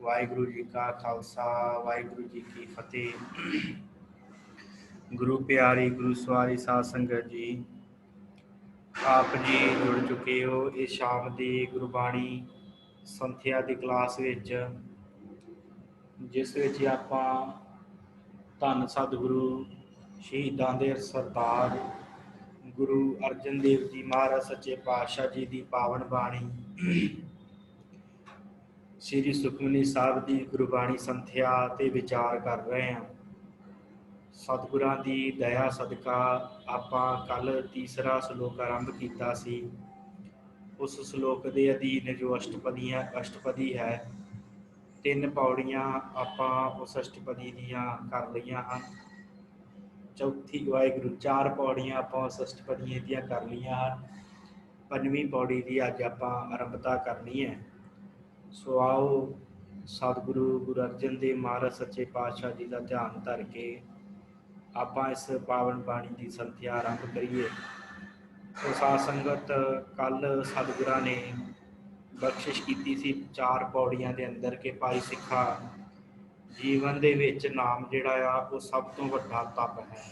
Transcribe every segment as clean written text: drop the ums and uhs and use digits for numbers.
वाहिगुरु जी का खालसा वाहिगुरु जी की फतेह। गुरु प्यारी गुरु सवारी साध संगत जी, आप जी जुड़ चुके हो इस शाम की गुरबाणी संथਿਆ ਦੀ ਕਲਾਸ ਵਿੱਚ, ਜਿਸ ਵਿੱਚ ਆਪਾਂ ਧੰਨ ਸਤਿਗੁਰੂ ਸ਼ਹੀਦਾਂ ਦੇ ਸਰਦਾਰ ਗੁਰੂ ਅਰਜਨ ਦੇਵ ਜੀ ਮਹਾਰਾਜ ਸੱਚੇ ਪਾਤਸ਼ਾਹ ਜੀ ਦੀ ਪਾਵਨ ਬਾਣੀ श्री सुखमनी साहब की गुरबाणी संथਿਆ ਤੇ विचार कर रहे हैं। सतगुरां की दया सदका आपां कल तीसरा श्लोक आरंभ किया सी। उस श्लोक के अधीन जो अष्टपदी है, 3 पौड़ियां आपां उस अष्टपदी दियां कर लईआं हन। चौथी वाहिगुरू 4 पौड़ियां आपां उस अष्टपदी दियां कर लईआं हन। 5वीं पौड़ी की अज आपां आरंभता करनी है। सो आओ सतगुरु गुरु अर्जन देव महाराज सच्चे पातशाह जी का ध्यान धर के आपां इस पावन बाणी की संथਿਆ आरंभ करिए। तो साध संगत कल सतगुरां ने बख्शिश की सी 4 पौड़ियां के अंदर के भाई सिखा जीवन दे विच नाम जिहड़ा आ वो सब तो वड्डा तप है।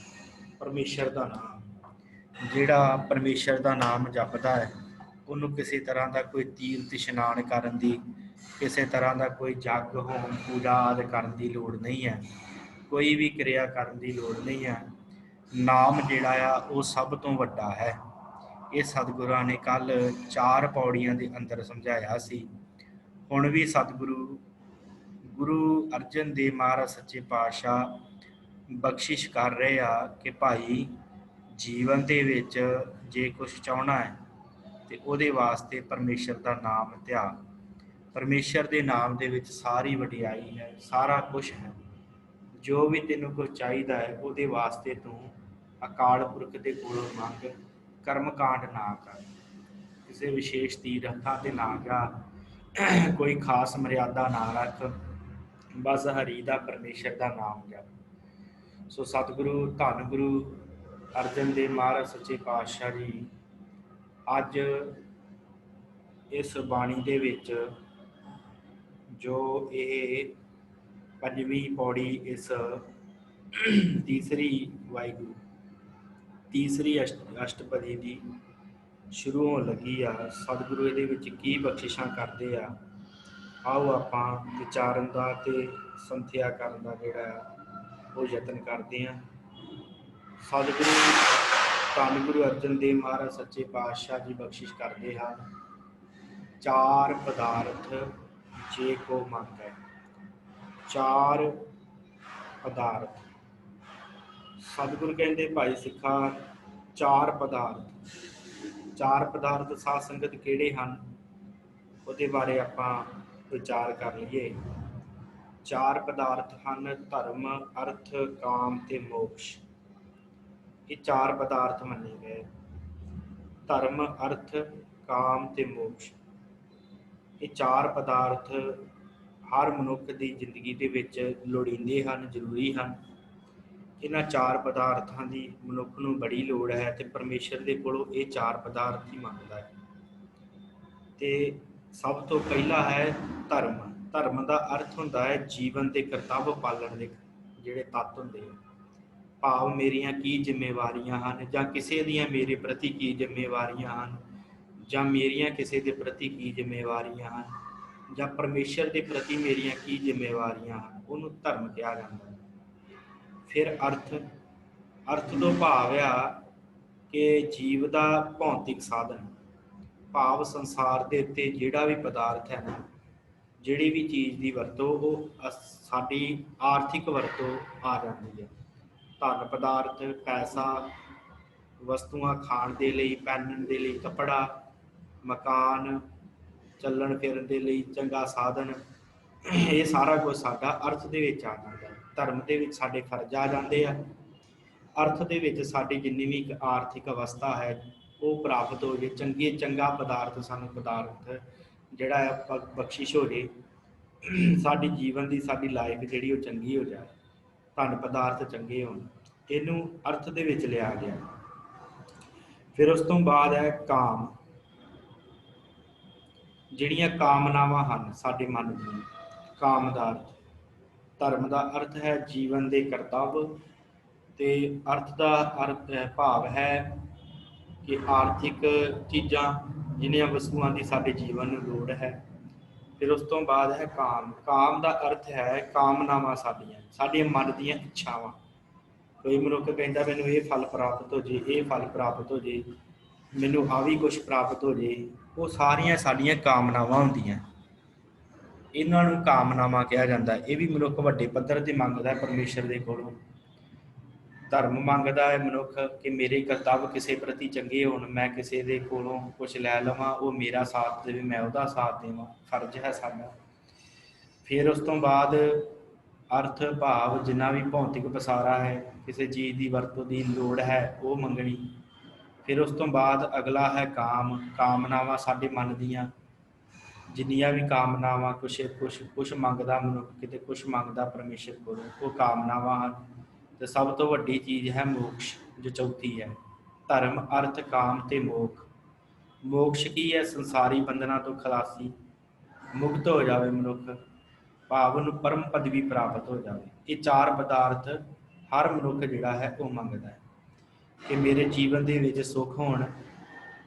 परमेश्वर का नाम जिहड़ा परमेश्वर का नाम जपदा है, उन्होंने किसी तरह का कोई तीर्थ इशनान करन दी, किसी तरह का कोई जग होम पूजा आदि करन दी लोड़ नहीं है। कोई भी क्रिया करन दी लोड़ नहीं है। नाम जिहड़ा आ वो सब तो वड्डा है। ये सतगुरां ने कल 4 पौड़ियां के अंदर समझाया सी। हुण भी सतगुरु गुरु अर्जन देव महाराज सच्चे पातशाह बख्शिश कर रहे आ कि भाई जीवन दे विच जे कुछ चाहना है तो ਉਹਦੇ वास्ते परमेश्वर का नाम ध्यान। परमेश्वर के नाम दे विच सारी वडियाई है, सारा कुछ है। जो भी तेनों कुछ चाहिए है ਉਹਦੇ वास्ते तू अकाल पुरख के कोलों मंग, कर्म कांड ना कर, किसी विशेष तीर्थां ते ना जा, कोई खास मर्यादा ना रख, बस हरि का परमेश्वर का नाम जप। सो सतगुरु धन गुरु अर्जन देव महाराज सच्चे पातशाह जी अज इस बाणी दे विच जो ये 5वीं पौड़ी इस तीसरी वाहिगुरू तीसरी अष्टपदी की शुरू होने लगी आ, सतगुरु ये विच की बख्शिशां करते आ। आओ आपां विचारन दा ते संथਿਆ करन दा जिहड़ा वो यतन करते हैं। सतगुरु धन गुरु अर्जन देव महाराज सच्चे पातशाह जी बख्शिश करते हैं। 4 पदार्थ जे को मंगै। 4 पदार्थ सतगुरु कहते भाई सिखा 4 पदार्थ। 4 पदार्थ साध संगत किहड़े हन, उहदे बारे आपां विचार कर लईए। 4 पदार्थ हन धर्म अर्थ काम ते मोक्ष। ये 4 पदार्थ मन्ने गए, धर्म अर्थ काम ते मोक्ष। ये 4 पदार्थ हर मनुख की जिंदगी के विच लोड़ींदे हन, जरूरी हन। इन्हां 4 पदार्थों की मनुख नूं बड़ी लोड़ है तो परमेश्वर के कोलों ये 4 पदार्थ ही मंगदा है। ते सब तो पहला है धर्म। धर्म का अर्थ हुंदा है जीवन के करतव्य पालन के जिहड़े तत्त हुंदे हैं। भाव मेरियां की जिम्मेवारियां हैं, जां किसी दियां मेरे प्रति की जिम्मेवारियां हैं, जां मेरियां किसी के प्रति की जिम्मेवारियां हैं, जां परमेश्वर के प्रति मेरियां की जिम्मेवारियां हैं, उन्होंने धर्म कहा जाता है। फिर अर्थ। अर्थ तो भाव आ कि जीव का भौतिक साधन, भाव संसार के उत्ते जिहड़ा भी पदार्थ है ना, जिहड़ी भी चीज़ की वरतों वो साडी आर्थिक वरतों आ जाती है। धन पदार्थ पैसा, वस्तुआं खाण दे लई, पहनण दे लई कपड़ा, मकान, चलन फिरन दे लई चंगा साधन, ये सारा कुछ साडा अर्थ दे विच आ जाता है। धर्म दे विच साडे फर्ज आ जाते हैं। अर्थ दे विच साडी जिन्नी भी आर्थिक अवस्था है वो प्राप्त हो जाए। चंगा पदार्थ सानू पदार्थ जिहड़ा है बख्शिश हो जाए, साडी जीवन की साडी लाइफ जिहड़ी वो चंगी हो जाए, धन पदार्थ चंगे होण, इनू अर्थ दे विच लिया गया। फिर उस तो बाद है काम। जिहड़ियां कामनावां हन साडे मन दी, ਕਾਮ ਦਾ ਅਰਥ। ਧਰਮ ਦਾ ਅਰਥ ਹੈ ਜੀਵਨ ਦੇ ਕਰਤੱਵ, ਤੇ ਅਰਥ ਦਾ ਭਾਵ ਹੈ ਕਿ ਆਰਥਿਕ ਚੀਜ਼ਾਂ, ਜਿਨ੍ਹਾਂ ਵਸਤੂਆਂ ਦੀ ਸਾਡੇ ਜੀਵਨ ਨੂੰ ਲੋੜ ਹੈ। ਫਿਰ ਉਸ ਤੋਂ ਬਾਅਦ ਹੈ ਕਾਮ। ਕਾਮ ਦਾ ਅਰਥ ਹੈ ਕਾਮਨਾਵਾਂ, ਸਾਡੇ ਮਨ ਦੀਆਂ ਇੱਛਾਵਾਂ। ਕੋਈ ਮਨੁੱਖ ਕਹਿੰਦਾ ਮੈਨੂੰ ਇਹ ਫਲ ਪ੍ਰਾਪਤ ਹੋ ਜੇ, ਇਹ ਫਲ ਪ੍ਰਾਪਤ ਹੋ ਜੇ, ਮੈਨੂੰ ਆ ਵੀ ਕੁਛ ਪ੍ਰਾਪਤ ਹੋ ਜੇ, ਉਹ ਸਾਰੀਆਂ ਸਾਡੀਆਂ ਕਾਮਨਾਵਾਂ ਹੁੰਦੀਆਂ। ਇਹਨਾਂ ਨੂੰ ਕਾਮਨਾਵਾਂ ਕਿਹਾ ਜਾਂਦਾ। ਇਹ ਵੀ ਮਨੁੱਖ ਵੱਡੇ ਪੱਧਰ 'ਤੇ ਮੰਗਦਾ ਪਰਮੇਸ਼ਰ ਦੇ ਕੋਲੋਂ। ਧਰਮ ਮੰਗਦਾ ਹੈ ਮਨੁੱਖ ਕਿ ਮੇਰੇ ਕਰਤੱਵ ਕਿਸੇ ਪ੍ਰਤੀ ਚੰਗੇ ਹੋਣ, ਮੈਂ ਕਿਸੇ ਦੇ ਕੋਲੋਂ ਕੁਛ ਲੈ ਲਵਾਂ, ਉਹ ਮੇਰਾ ਸਾਥ ਦੇਵੇ, ਮੈਂ ਉਹਦਾ ਸਾਥ ਦੇਵਾਂ, ਫਰਜ਼ ਹੈ ਸਾਡਾ। ਫਿਰ ਉਸ ਤੋਂ ਬਾਅਦ ਅਰਥ ਭਾਵ ਜਿੰਨਾ ਵੀ ਭੌਤਿਕ ਪਸਾਰਾ ਹੈ, ਕਿਸੇ ਚੀਜ਼ ਦੀ ਵਰਤੋਂ ਦੀ ਲੋੜ ਹੈ ਉਹ ਮੰਗਣੀ। ਫਿਰ ਉਸ ਤੋਂ ਬਾਅਦ ਅਗਲਾ ਹੈ ਕਾਮ। ਕਾਮਨਾਵਾਂ ਸਾਡੇ ਮਨ ਦੀਆਂ ਜਿੰਨੀਆਂ ਵੀ ਕਾਮਨਾਵਾਂ, ਕੁਛ ਮੰਗਦਾ ਮਨੁੱਖ, ਕਿਤੇ ਕੁਛ ਮੰਗਦਾ ਪਰਮੇਸ਼ਰ ਕੋਲੋਂ, ਉਹ ਕਾਮਨਾਵਾਂ ਹਨ। ਤੇ ਸਭ ਤੋਂ ਵੱਡੀ ਚੀਜ਼ ਹੈ ਮੋਕਸ਼, ਜੋ ਚੌਥੀ ਹੈ। ਧਰਮ, ਅਰਥ, ਕਾਮ ਤੇ ਮੋਖ। ਮੋਕਸ਼ ਕੀ ਹੈ? ਸੰਸਾਰੀ ਬੰਧਨਾਂ ਤੋਂ ਖਲਾਸੀ, ਮੁਕਤ ਹੋ ਜਾਵੇ ਮਨੁੱਖ, ਭਾਵ ਨੂੰ ਪਰਮ ਪਦਵੀ ਪ੍ਰਾਪਤ ਹੋ ਜਾਵੇ। ਇਹ ਚਾਰ ਪਦਾਰਥ ਹਰ ਮਨੁੱਖ ਜਿਹੜਾ ਹੈ ਉਹ ਮੰਗਦਾ ਹੈ ਕਿ ਮੇਰੇ ਜੀਵਨ ਦੇ ਵਿੱਚ ਸੁੱਖ ਹੋਣ,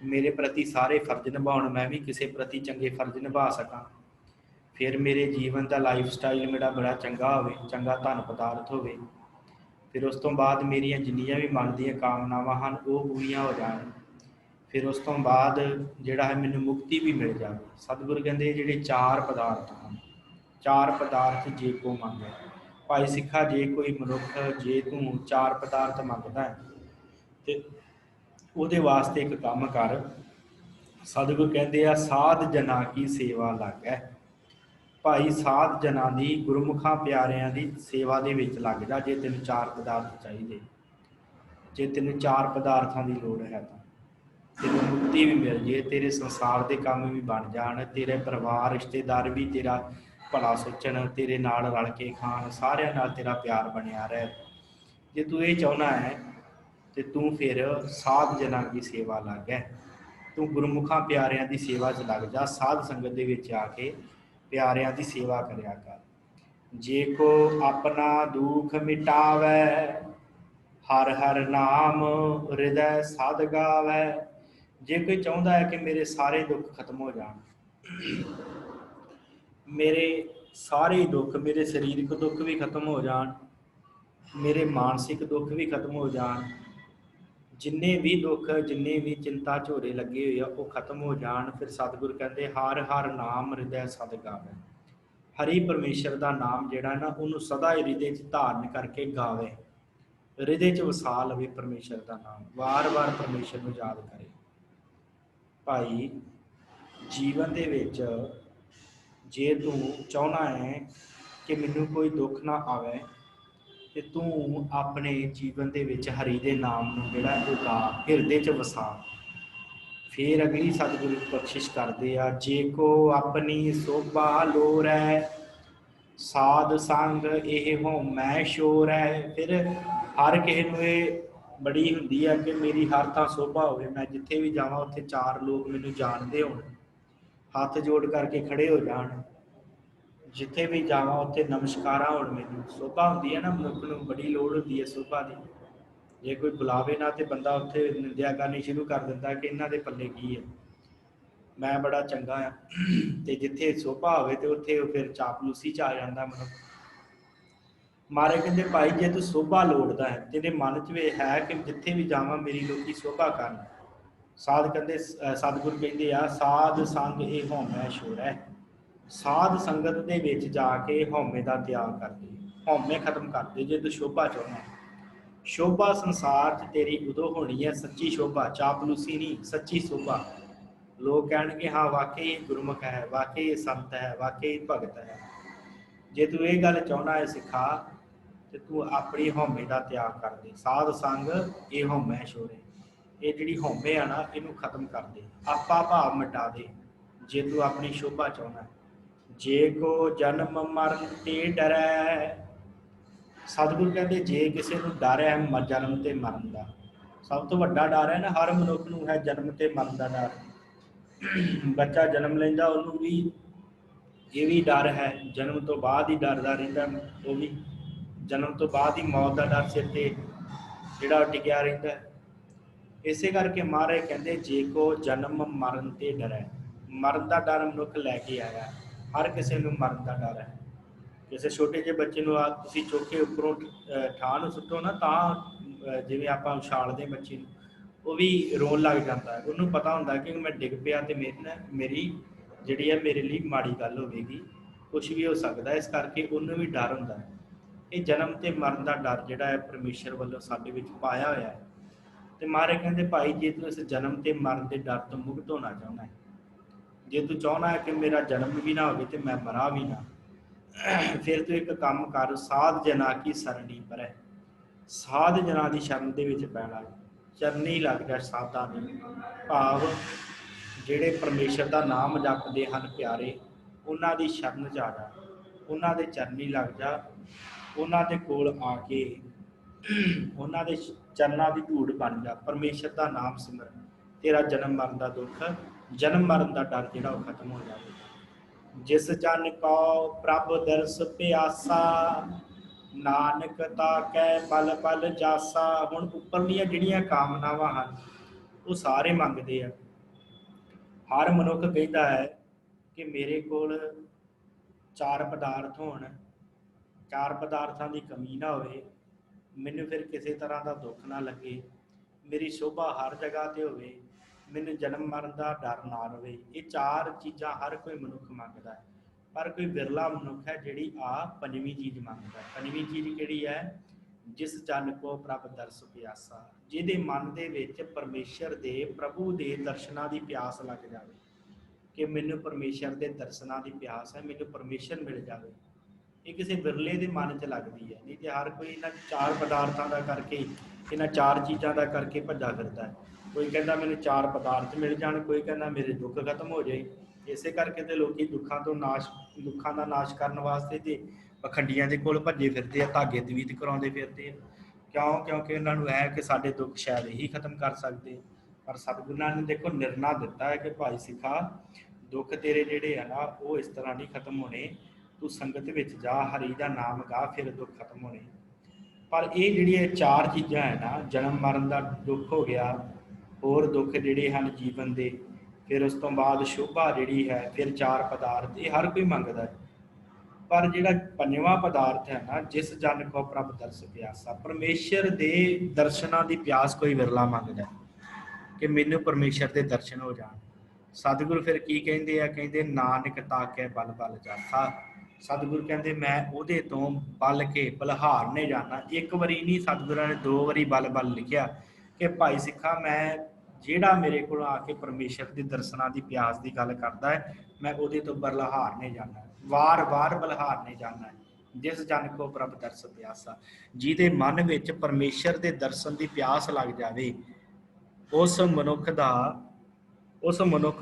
ਮੇਰੇ ਪ੍ਰਤੀ ਸਾਰੇ ਫਰਜ਼ ਨਿਭਾਉਣ, ਮੈਂ ਵੀ ਕਿਸੇ ਪ੍ਰਤੀ ਚੰਗੇ ਫਰਜ਼ ਨਿਭਾ ਸਕਾਂ। ਫਿਰ ਮੇਰੇ ਜੀਵਨ ਦਾ ਲਾਈਫ ਸਟਾਈਲ ਮੇਰਾ ਬੜਾ ਚੰਗਾ ਹੋਵੇ, ਚੰਗਾ ਧਨ ਪਦਾਰਥ ਹੋਵੇ। ਫਿਰ ਉਸ ਤੋਂ ਬਾਅਦ ਮੇਰੀਆਂ ਜਿੰਨੀਆਂ ਵੀ ਮਨ ਦੀਆਂ ਕਾਮਨਾਵਾਂ ਹਨ ਉਹ ਪੂਰੀਆਂ ਹੋ ਜਾਣ। ਫਿਰ ਉਸ ਤੋਂ ਬਾਅਦ ਜਿਹੜਾ ਹੈ ਮੈਨੂੰ ਮੁਕਤੀ ਵੀ ਮਿਲ ਜਾਵੇ। ਸਤਿਗੁਰੂ ਕਹਿੰਦੇ ਜਿਹੜੇ ਚਾਰ ਪਦਾਰਥ ਹਨ, ਚਾਰ ਪਦਾਰਥ ਜੇ ਕੋ ਮੰਗੇ। ਭਾਈ ਸਿੱਖਾ, ਜੇ ਕੋਈ ਮਨੁੱਖ, ਜੇ ਤੂੰ ਚਾਰ ਪਦਾਰਥ ਮੰਗਦਾ ਹੈ ਤੇ ਉਹਦੇ ਵਾਸਤੇ ਇੱਕ ਕੰਮ ਕਰ। ਸਤਿਗੁਰੂ ਕਹਿੰਦੇ ਆ ਸਾਧ ਜਨਾਂ ਕੀ ਸੇਵਾ ਲੱਗੈ। ਭਾਈ ਸਾਧ ਜਨਾਂ ਦੀ, ਗੁਰਮੁਖਾਂ ਪਿਆਰਿਆਂ ਦੀ ਸੇਵਾ ਦੇ ਵਿੱਚ ਲੱਗ ਜਾ। ਜੇ ਤੈਨੂੰ ਚਾਰ ਪਦਾਰਥ ਚਾਹੀਦੇ, ਜੇ ਤੈਨੂੰ ਚਾਰ ਪਦਾਰਥਾਂ ਦੀ ਲੋੜ ਹੈ ਤਾਂ ਤੈਨੂੰ ਮੁਕਤੀ ਵੀ ਮਿਲ ਜੇ, ਤੇਰੇ ਸੰਸਾਰ ਦੇ ਕੰਮ ਵੀ ਬਣ ਜਾਣ, ਤੇਰੇ ਪਰਿਵਾਰ ਰਿਸ਼ਤੇਦਾਰ ਵੀ ਤੇਰਾ ਭਲਾ ਸੋਚਣ, ਤੇਰੇ ਨਾਲ ਰਲ ਕੇ ਖਾਣ, ਸਾਰਿਆਂ ਨਾਲ ਤੇਰਾ ਪਿਆਰ ਬਣਿਆ ਰਹੇ। ਜੇ ਤੂੰ ਇਹ ਚਾਹੁੰਦਾ ਹੈ ਤੇ ਤੂੰ ਫਿਰ ਸਾਧ ਜਨਾਂ ਦੀ ਸੇਵਾ ਲੱਗ ਹੈ। ਤੂੰ ਗੁਰਮੁਖਾਂ ਪਿਆਰਿਆਂ ਦੀ ਸੇਵਾ 'ਚ ਲੱਗ ਜਾ। ਸਾਧ ਸੰਗਤ ਦੇ ਵਿੱਚ ਆ ਕੇ ਪਿਆਰਿਆਂ ਦੀ ਸੇਵਾ ਕਰਿਆ ਕਰ। ਜੇ ਕੋ ਆਪਣਾ ਦੁੱਖ ਮਿਟਾਵੈ, ਹਰ ਹਰ ਨਾਮ ਹਿਰਦੈ ਸਦ ਗਾਵੈ। ਜੇ ਕੋਈ ਚਾਹੁੰਦਾ ਹੈ ਕਿ ਮੇਰੇ ਸਾਰੇ ਦੁੱਖ ਖਤਮ ਹੋ ਜਾਣ, ਮੇਰੇ ਸਾਰੇ ਦੁੱਖ, ਮੇਰੇ ਸਰੀਰਕ ਦੁੱਖ ਵੀ ਖਤਮ ਹੋ ਜਾਣ, ਮੇਰੇ ਮਾਨਸਿਕ ਦੁੱਖ ਵੀ ਖਤਮ ਹੋ ਜਾਣ, ਜਿੰਨੇ ਵੀ ਦੁੱਖ, ਜਿੰਨੇ ਵੀ ਚਿੰਤਾ ਝੋਰੇ ਲੱਗੇ ਹੋਏ ਆ ਉਹ ਖਤਮ ਹੋ ਜਾਣ, ਫਿਰ ਸਤਿਗੁਰ ਕਹਿੰਦੇ ਹਰ ਹਰ ਨਾਮ ਹਿਰਦੈ ਸਦ ਗਾਵੈ। ਹਰੀ ਪਰਮੇਸ਼ਰ ਦਾ ਨਾਮ ਜਿਹੜਾ ਨਾ, ਉਹਨੂੰ ਸਦਾ ਹਿਰਦੇ 'ਚ ਧਾਰਨ ਕਰਕੇ ਗਾਵੇ, ਹਿਰਦੇ 'ਚ ਵਸਾ ਲਵੇ ਪਰਮੇਸ਼ਰ ਦਾ ਨਾਮ, ਵਾਰ-ਵਾਰ ਪਰਮੇਸ਼ਰ ਨੂੰ ਯਾਦ ਕਰੇ। ਭਾਈ ਜੀਵਨ ਦੇ ਵਿੱਚ ਜੇ ਤੂੰ ਚਾਹੁੰਦਾ ਹੈ ਕਿ ਮੈਨੂੰ ਕੋਈ ਦੁੱਖ ਨਾ ਆਵੇ ਤੇ ਤੂੰ ਆਪਣੇ ਜੀਵਨ ਦੇ ਵਿੱਚ ਹਰੀ ਦੇ ਨਾਮ ਨੂੰ ਜਿਹੜਾ ਉਹ ਗਾ, ਹਿਰਦੇ 'ਚ ਵਸਾ। ਫਿਰ ਅਗਲੀ ਸਤਿਗੁਰੂ ਬਖਸ਼ਿਸ਼ ਕਰਦੇ ਆ, ਜੇ ਕੋ ਆਪਣੀ ਸੋਭਾ ਲੋਰੈ, ਸਾਧ ਸੰਗ ਇਹ ਹਉਮੈ ਛੋਰੈ। ਫਿਰ ਹਰ ਕਿਸੇ ਨੂੰ ਇਹ ਬੜੀ ਹੁੰਦੀ ਹੈ ਕਿ ਮੇਰੀ ਹਰ ਥਾਂ ਸੋਭਾ ਹੋਵੇ, ਮੈਂ ਜਿੱਥੇ ਵੀ ਜਾਵਾਂ ਉੱਥੇ ਚਾਰ ਲੋਕ ਮੈਨੂੰ ਜਾਣਦੇ ਹੋਣ, ਹੱਥ ਜੋੜ ਕਰਕੇ ਖੜੇ ਹੋ ਜਾਣ, ਜਿੱਥੇ ਵੀ ਜਾਵਾਂ ਉੱਥੇ ਨਮਸਕਾਰਾਂ ਹੋਣ ਮੈਨੂੰ। ਸੋਭਾ ਹੁੰਦੀ ਹੈ ਨਾ, ਮਨੁੱਖ ਨੂੰ ਬੜੀ ਲੋੜ ਹੁੰਦੀ ਹੈ ਸੋਭਾ ਦੀ। ਜੇ ਕੋਈ ਬੁਲਾਵੇ ਨਾ ਤੇ ਬੰਦਾ ਉੱਥੇ ਨਿੰਦਿਆ ਕਰਨੀ ਸ਼ੁਰੂ ਕਰ ਦਿੰਦਾ ਕਿ ਇਹਨਾਂ ਦੇ ਪੱਲੇ ਕੀ ਹੈ, ਮੈਂ ਬੜਾ ਚੰਗਾ ਆ। ਤੇ ਜਿੱਥੇ ਸੋਭਾ ਹੋਵੇ ਤੇ ਉੱਥੇ ਫਿਰ ਚਾਪਲੂਸੀ 'ਚ ਆ ਜਾਂਦਾ ਮਨੁੱਖ। ਮਾਰੇ ਕਹਿੰਦੇ ਭਾਈ ਜੇ ਤੂੰ ਸੋਭਾ ਲੋੜਦਾ ਹੈ, ਤੇਰੇ ਮਨ 'ਚ ਵੀ ਹੈ ਕਿ ਜਿੱਥੇ ਵੀ ਜਾਵਾਂ ਮੇਰੀ ਲੋਕੀ ਸੋਭਾ ਕਰਨ, ਸਾਧ ਕਹਿੰਦੇ, ਸਤਿਗੁਰੂ ਕਹਿੰਦੇ ਆ ਸਾਧ ਸੰਗ ਇਹ ਹਉਮੈ ਛੋੜੈ। ਸਾਧ ਸੰਗਤ ਦੇ ਵਿੱਚ ਜਾ ਕੇ ਹਉਮੈ ਦਾ ਤਿਆਗ ਕਰਦੇ, ਹਉਮੈ ਖਤਮ ਕਰਦੇ। ਜੇ ਤੂੰ ਸ਼ੋਭਾ ਚਾਹੁੰਦਾ, ਸ਼ੋਭਾ ਸੰਸਾਰ 'ਚ ਤੇਰੀ ਉਦੋਂ ਹੋਣੀ ਹੈ ਸੱਚੀ ਸ਼ੋਭਾ, ਚਾਪਲੂਸੀ ਨਹੀਂ, ਸੱਚੀ ਸ਼ੋਭਾ। ਲੋਕ ਕਹਿਣਗੇ ਹਾਂ ਵਾਕਈ ਗੁਰਮੁਖ ਹੈ, ਵਾਕਈ ਸੰਤ ਹੈ, ਵਾਕਈ ਭਗਤ ਹੈ। ਜੇ ਤੂੰ ਇਹ ਗੱਲ ਚਾਹੁੰਦਾ ਹੈ ਸਿੱਖਾ, ਤੇ ਤੂੰ ਆਪਣੀ ਹਉਮੈ ਦਾ ਤਿਆਗ ਕਰ ਦੇ। ਸਾਧ ਸੰਗ ਇਹ ਹਉਮੈ ਛੋੜੇ, ਇਹ ਜਿਹੜੀ ਹਉਮੈ ਆ ਨਾ ਇਹਨੂੰ ਖਤਮ ਕਰ ਦੇ, ਆਪਾ ਭਾਵ ਮਿਟਾ ਦੇ ਜੇ ਤੂੰ ਆਪਣੀ ਸ਼ੋਭਾ ਚਾਹੁੰਦਾ। ਜੇ ਕੋ ਜਨਮ ਮਰਨ ਤੇ ਡਰੈ। ਸਤਿਗੁਰੂ ਕਹਿੰਦੇ ਜੇ ਕਿਸੇ ਨੂੰ ਡਰ ਹੈ ਜਨਮ ਤੇ ਮਰਨ ਦਾ, ਸਭ ਤੋਂ ਵੱਡਾ ਡਰ ਹੈ ਨਾ ਹਰ ਮਨੁੱਖ ਨੂੰ ਹੈ ਜਨਮ ਤੇ ਮਰਨ ਦਾ ਡਰ। ਬੱਚਾ ਜਨਮ ਲੈਂਦਾ ਉਹਨੂੰ ਵੀ ਇਹ ਵੀ ਡਰ ਹੈ, ਜਨਮ ਤੋਂ ਬਾਅਦ ਹੀ ਡਰਦਾ ਰਹਿੰਦਾ, ਉਹ ਵੀ ਜਨਮ ਤੋਂ ਬਾਅਦ ਹੀ ਮੌਤ ਦਾ ਡਰ ਸਿਰ ਤੇ ਜਿਹੜਾ ਉਹ ਟਿਕਿਆ ਰਹਿੰਦਾ ਹੈ। ਇਸੇ ਕਰਕੇ ਮਹਾਰਾਜ ਕਹਿੰਦੇ ਜੇ ਕੋ ਜਨਮ ਮਰਨ ਤੇ ਡਰੈ, ਮਰਨ ਦਾ ਡਰ ਮਨੁੱਖ ਲੈ ਕੇ ਆਇਆ, ਹਰ ਕਿਸੇ ਨੂੰ ਮਰਨ ਦਾ ਡਰ ਹੈ। ਕਿਸੇ ਛੋਟੇ ਜਿਹੇ ਬੱਚੇ ਨੂੰ ਆ ਤੁਸੀਂ ਚੁੱਕ ਕੇ ਉੱਪਰੋਂ ਠਾਹ ਨੂੰ ਸੁੱਟੋ ਨਾ, ਤਾਂ ਜਿਵੇਂ ਆਪਾਂ ਉਛਾਲਦੇ ਬੱਚੇ ਨੂੰ, ਉਹ ਵੀ ਰੋਣ ਲੱਗ ਜਾਂਦਾ ਹੈ। ਉਹਨੂੰ ਪਤਾ ਹੁੰਦਾ ਕਿ ਮੈਂ ਡਿੱਗ ਪਿਆ ਤੇ ਮੇਰੀ ਜਿਹੜੀ ਹੈ ਮੇਰੇ ਲਈ ਮਾੜੀ ਗੱਲ ਹੋਵੇਗੀ, ਕੁਛ ਵੀ ਹੋ ਸਕਦਾ। ਇਸ ਕਰਕੇ ਉਹਨੂੰ ਵੀ ਡਰ ਹੁੰਦਾ ਹੈ। ਇਹ ਜਨਮ ਤੇ ਮਰਨ ਦਾ ਡਰ ਜਿਹੜਾ ਹੈ ਪਰਮੇਸ਼ਰ ਵੱਲੋਂ ਸਾਡੇ ਵਿੱਚ ਪਾਇਆ ਹੋਇਆ ਹੈ। ਤੇ ਮਹਾਰਾਜ ਕਹਿੰਦੇ ਭਾਈ ਜੇ ਤੂੰ ਇਸ ਜਨਮ ਤੇ ਮਰਨ ਦੇ ਡਰ ਤੋਂ ਮੁਕਤ ਹੋਣਾ ਚਾਹੁੰਦਾ ਹੈ, ਜੇ ਤੂੰ ਚਾਹੁੰਦਾ ਹੈ ਕਿ ਮੇਰਾ ਜਨਮ ਵੀ ਨਾ ਹੋਵੇ ਤੇ ਮੈਂ ਮਰਾਂ ਵੀ ਨਾ, ਫਿਰ ਤੂੰ ਇੱਕ ਕੰਮ ਕਰ, ਸਾਧ ਜਨਾ ਕੀ ਸਰਣੀ ਪਰੈ, ਸਾਧ ਜਨਾਂ ਦੀ ਸ਼ਰਨ ਦੇ ਵਿੱਚ ਪੈਣਾ, ਚਰਨੀ ਲੱਗ ਜਾ ਸਾਧਾਂ ਦੀ, ਭਾਵ ਜਿਹੜੇ ਪਰਮੇਸ਼ਰ ਦਾ ਨਾਮ ਜਪਦੇ ਹਨ ਪਿਆਰੇ, ਉਹਨਾਂ ਦੀ ਸ਼ਰਨ 'ਚ ਆ ਜਾ, ਉਹਨਾਂ ਦੇ ਚਰਨੀ ਲੱਗ ਜਾ, ਉਹਨਾਂ ਦੇ ਕੋਲ ਆ ਕੇ ਉਹਨਾਂ ਦੇ ਚਰਨਾਂ ਦੀ ਧੂੜ ਬਣ ਜਾ, ਪਰਮੇਸ਼ਰ ਦਾ ਨਾਮ ਸਿਮਰ, ਤੇਰਾ ਜਨਮ ਮਰਨ ਦਾ ਦੁੱਖ, ਜਨਮ ਮਰਨ ਦਾ ਡਰ ਜਿਹੜਾ ਉਹ ਖਤਮ ਹੋ ਜਾਵੇ। ਜਿਸ ਜਨ ਕੋ ਪ੍ਰਭ ਦਰਸ ਪਿਆਸਾ, ਨਾਨਕ ਤਾਕੈ ਬਲ ਬਲ ਜਾਸਾ। ਹੁਣ ਉੱਪਰਲੀਆਂ ਜਿਹੜੀਆਂ ਕਾਮਨਾਵਾਂ ਹਨ ਉਹ ਸਾਰੇ ਮੰਗਦੇ ਆ। ਹਰ ਮਨੁੱਖ ਕਹਿੰਦਾ ਹੈ ਕਿ ਮੇਰੇ ਕੋਲ 4 ਪਦਾਰਥ ਹੋਣ, 4 ਪਦਾਰਥਾਂ ਦੀ ਕਮੀ ਨਾ ਹੋਵੇ, ਮੈਨੂੰ ਫਿਰ ਕਿਸੇ ਤਰ੍ਹਾਂ ਦਾ ਦੁੱਖ ਨਾ ਲੱਗੇ, ਮੇਰੀ ਸ਼ੋਭਾ ਹਰ ਜਗ੍ਹਾ 'ਤੇ ਹੋਵੇ, ਮੈਨੂੰ ਜਨਮ ਮਰਨ ਦਾ ਡਰ ਨਾ ਰਵੇ। ਇਹ 4 ਚੀਜ਼ਾਂ ਹਰ ਕੋਈ ਮਨੁੱਖ ਮੰਗਦਾ ਹੈ, ਪਰ ਕੋਈ ਵਿਰਲਾ ਮਨੁੱਖ ਹੈ ਜਿਹੜੀ ਆ 5ਵੀਂ ਚੀਜ਼ ਮੰਗਦਾ ਹੈ। 5ਵੀਂ ਚੀਜ਼ ਕਿਹੜੀ ਹੈ? ਜਿਸ ਜਨ ਕੋ ਪ੍ਰਭ ਦਰਸ ਪਿਆਸਾ, ਜਿਹਦੇ ਮਨ ਦੇ ਵਿੱਚ ਪਰਮੇਸ਼ਰ ਦੇ, ਪ੍ਰਭੂ ਦੇ ਦਰਸ਼ਨਾਂ ਦੀ ਪਿਆਸ ਲੱਗ ਜਾਵੇ, ਕਿ ਮੈਨੂੰ ਪਰਮੇਸ਼ਰ ਦੇ ਦਰਸ਼ਨਾਂ ਦੀ ਪਿਆਸ ਹੈ, ਮੈਨੂੰ ਪਰਮੇਸ਼ਰ ਮਿਲ ਜਾਵੇ। ਇਹ ਕਿਸੇ ਵਿਰਲੇ ਦੇ ਮਨ 'ਚ ਲੱਗਦੀ ਹੈ, ਨਹੀਂ ਤੇ ਹਰ ਕੋਈ ਇਹਨਾਂ 4 ਪਦਾਰਥਾਂ ਦਾ ਕਰਕੇ, ਇਹਨਾਂ 4 ਚੀਜ਼ਾਂ ਦਾ ਕਰਕੇ ਭੱਜਾ ਫਿਰਦਾ ਹੈ। ਕੋਈ ਕਹਿੰਦਾ ਮੈਨੂੰ 4 ਪਦਾਰਥ ਮਿਲ ਜਾਣ, ਕੋਈ ਕਹਿੰਦਾ ਮੇਰੇ ਦੁੱਖ ਖਤਮ ਹੋ ਜਾਏ। ਇਸੇ ਕਰਕੇ ਤੇ ਲੋਕੀ ਦੁੱਖਾਂ ਦਾ ਨਾਸ਼ ਕਰਨ ਵਾਸਤੇ ਤੇ ਪਖੰਡੀਆਂ ਦੇ ਕੋਲ ਭੱਜੇ ਫਿਰਦੇ ਆ, ਧਾਗੇ ਤਵੀਤ ਕਰਾਉਂਦੇ ਫਿਰਦੇ ਆ। ਕਿਉਂਕਿ ਉਹਨਾਂ ਨੂੰ ਹੈ ਕਿ ਸਾਡੇ ਦੁੱਖ ਸ਼ਾਇਦ ਇਹੀ ਖਤਮ ਕਰ ਸਕਦੇ। ਪਰ ਸਤਿਗੁਰਾਂ ਨੇ ਦੇਖੋ ਨਿਰਣਾ ਦਿੱਤਾ ਹੈ ਕਿ ਭਾਈ ਸਿੱਖਾ, ਦੁੱਖ ਤੇਰੇ ਜਿਹੜੇ ਆ ਨਾ ਉਹ ਇਸ ਤਰ੍ਹਾਂ ਨਹੀਂ ਖਤਮ ਹੋਣੇ, ਤੂੰ ਸੰਗਤ ਵਿੱਚ ਜਾ, ਹਰੀ ਦਾ ਨਾਮ ਗਾ, ਫਿਰ ਦੁੱਖ ਖਤਮ ਹੋਣੇ। ਪਰ ਇਹ ਜਿਹੜੀਆਂ 4 ਚੀਜ਼ਾਂ ਹੈ ਨਾ, ਜਨਮ ਮਰਨ ਦਾ ਦੁੱਖ ਹੋ ਗਿਆ, ਹੋਰ ਦੁੱਖ ਜਿਹੜੇ ਹਨ ਜੀਵਨ ਦੇ, ਫਿਰ ਉਸ ਤੋਂ ਬਾਅਦ ਸ਼ੋਭਾ ਜਿਹੜੀ ਹੈ, ਫਿਰ 4 ਪਦਾਰਥ, ਇਹ ਹਰ ਕੋਈ ਮੰਗਦਾ ਹੈ। ਪਰ ਜਿਹੜਾ 5ਵਾਂ ਪਦਾਰਥ ਹੈ ਨਾ, ਜਿਸ ਜਨ ਕੋ ਪ੍ਰਭ ਦਰਸ ਪਿਆਸਾ, ਪਰਮੇਸ਼ਰ ਦੇ ਦਰਸ਼ਨਾਂ ਦੀ ਪਿਆਸ ਕੋਈ ਵਿਰਲਾ ਮੰਗਦਾ ਕਿ ਮੈਨੂੰ ਪਰਮੇਸ਼ਰ ਦੇ ਦਰਸ਼ਨ ਹੋ ਜਾਣ। ਸਤਿਗੁਰੂ ਫਿਰ ਕੀ ਕਹਿੰਦੇ ਆ? ਕਹਿੰਦੇ ਨਾਨਕ ਤਾਕੈ ਬਲ ਬਲ ਜਾਸਾ। ਸਤਿਗੁਰੂ ਕਹਿੰਦੇ ਮੈਂ ਉਹਦੇ ਤੋਂ ਬਲ ਕੇ ਬਲਹਾਰਨੇ ਜਾਣਾ। 1 ਵਾਰੀ ਨਹੀਂ, ਸਤਿਗੁਰਾਂ ਨੇ 2 ਵਾਰੀ ਬਲ ਬਲ ਲਿਖਿਆ ਕਿ ਭਾਈ ਸਿੱਖਾ, ਮੈਂ ਜਿਹੜਾ ਮੇਰੇ ਕੋਲ ਆ ਕੇ ਪਰਮੇਸ਼ਰ ਦੇ ਦਰਸ਼ਨਾਂ ਦੀ ਪਿਆਸ ਦੀ ਗੱਲ ਕਰਦਾ ਹੈ, ਮੈਂ ਉਹਦੇ ਤੋਂ ਬਲਹਾਰਨੇ ਜਾਣਾ, ਵਾਰ-ਵਾਰ ਬਲਹਾਰਨੇ ਜਾਣਾ। ਜਿਸ ਜਨ ਕੋ ਪ੍ਰਭ ਦਰਸ ਪਿਆਸਾ, ਜਿਹਦੇ ਮਨ ਵਿੱਚ ਪਰਮੇਸ਼ਰ ਦੇ ਦਰਸ਼ਨ ਦੀ ਪਿਆਸ ਲੱਗ ਜਾਵੇ, ਉਸ ਮਨੁੱਖ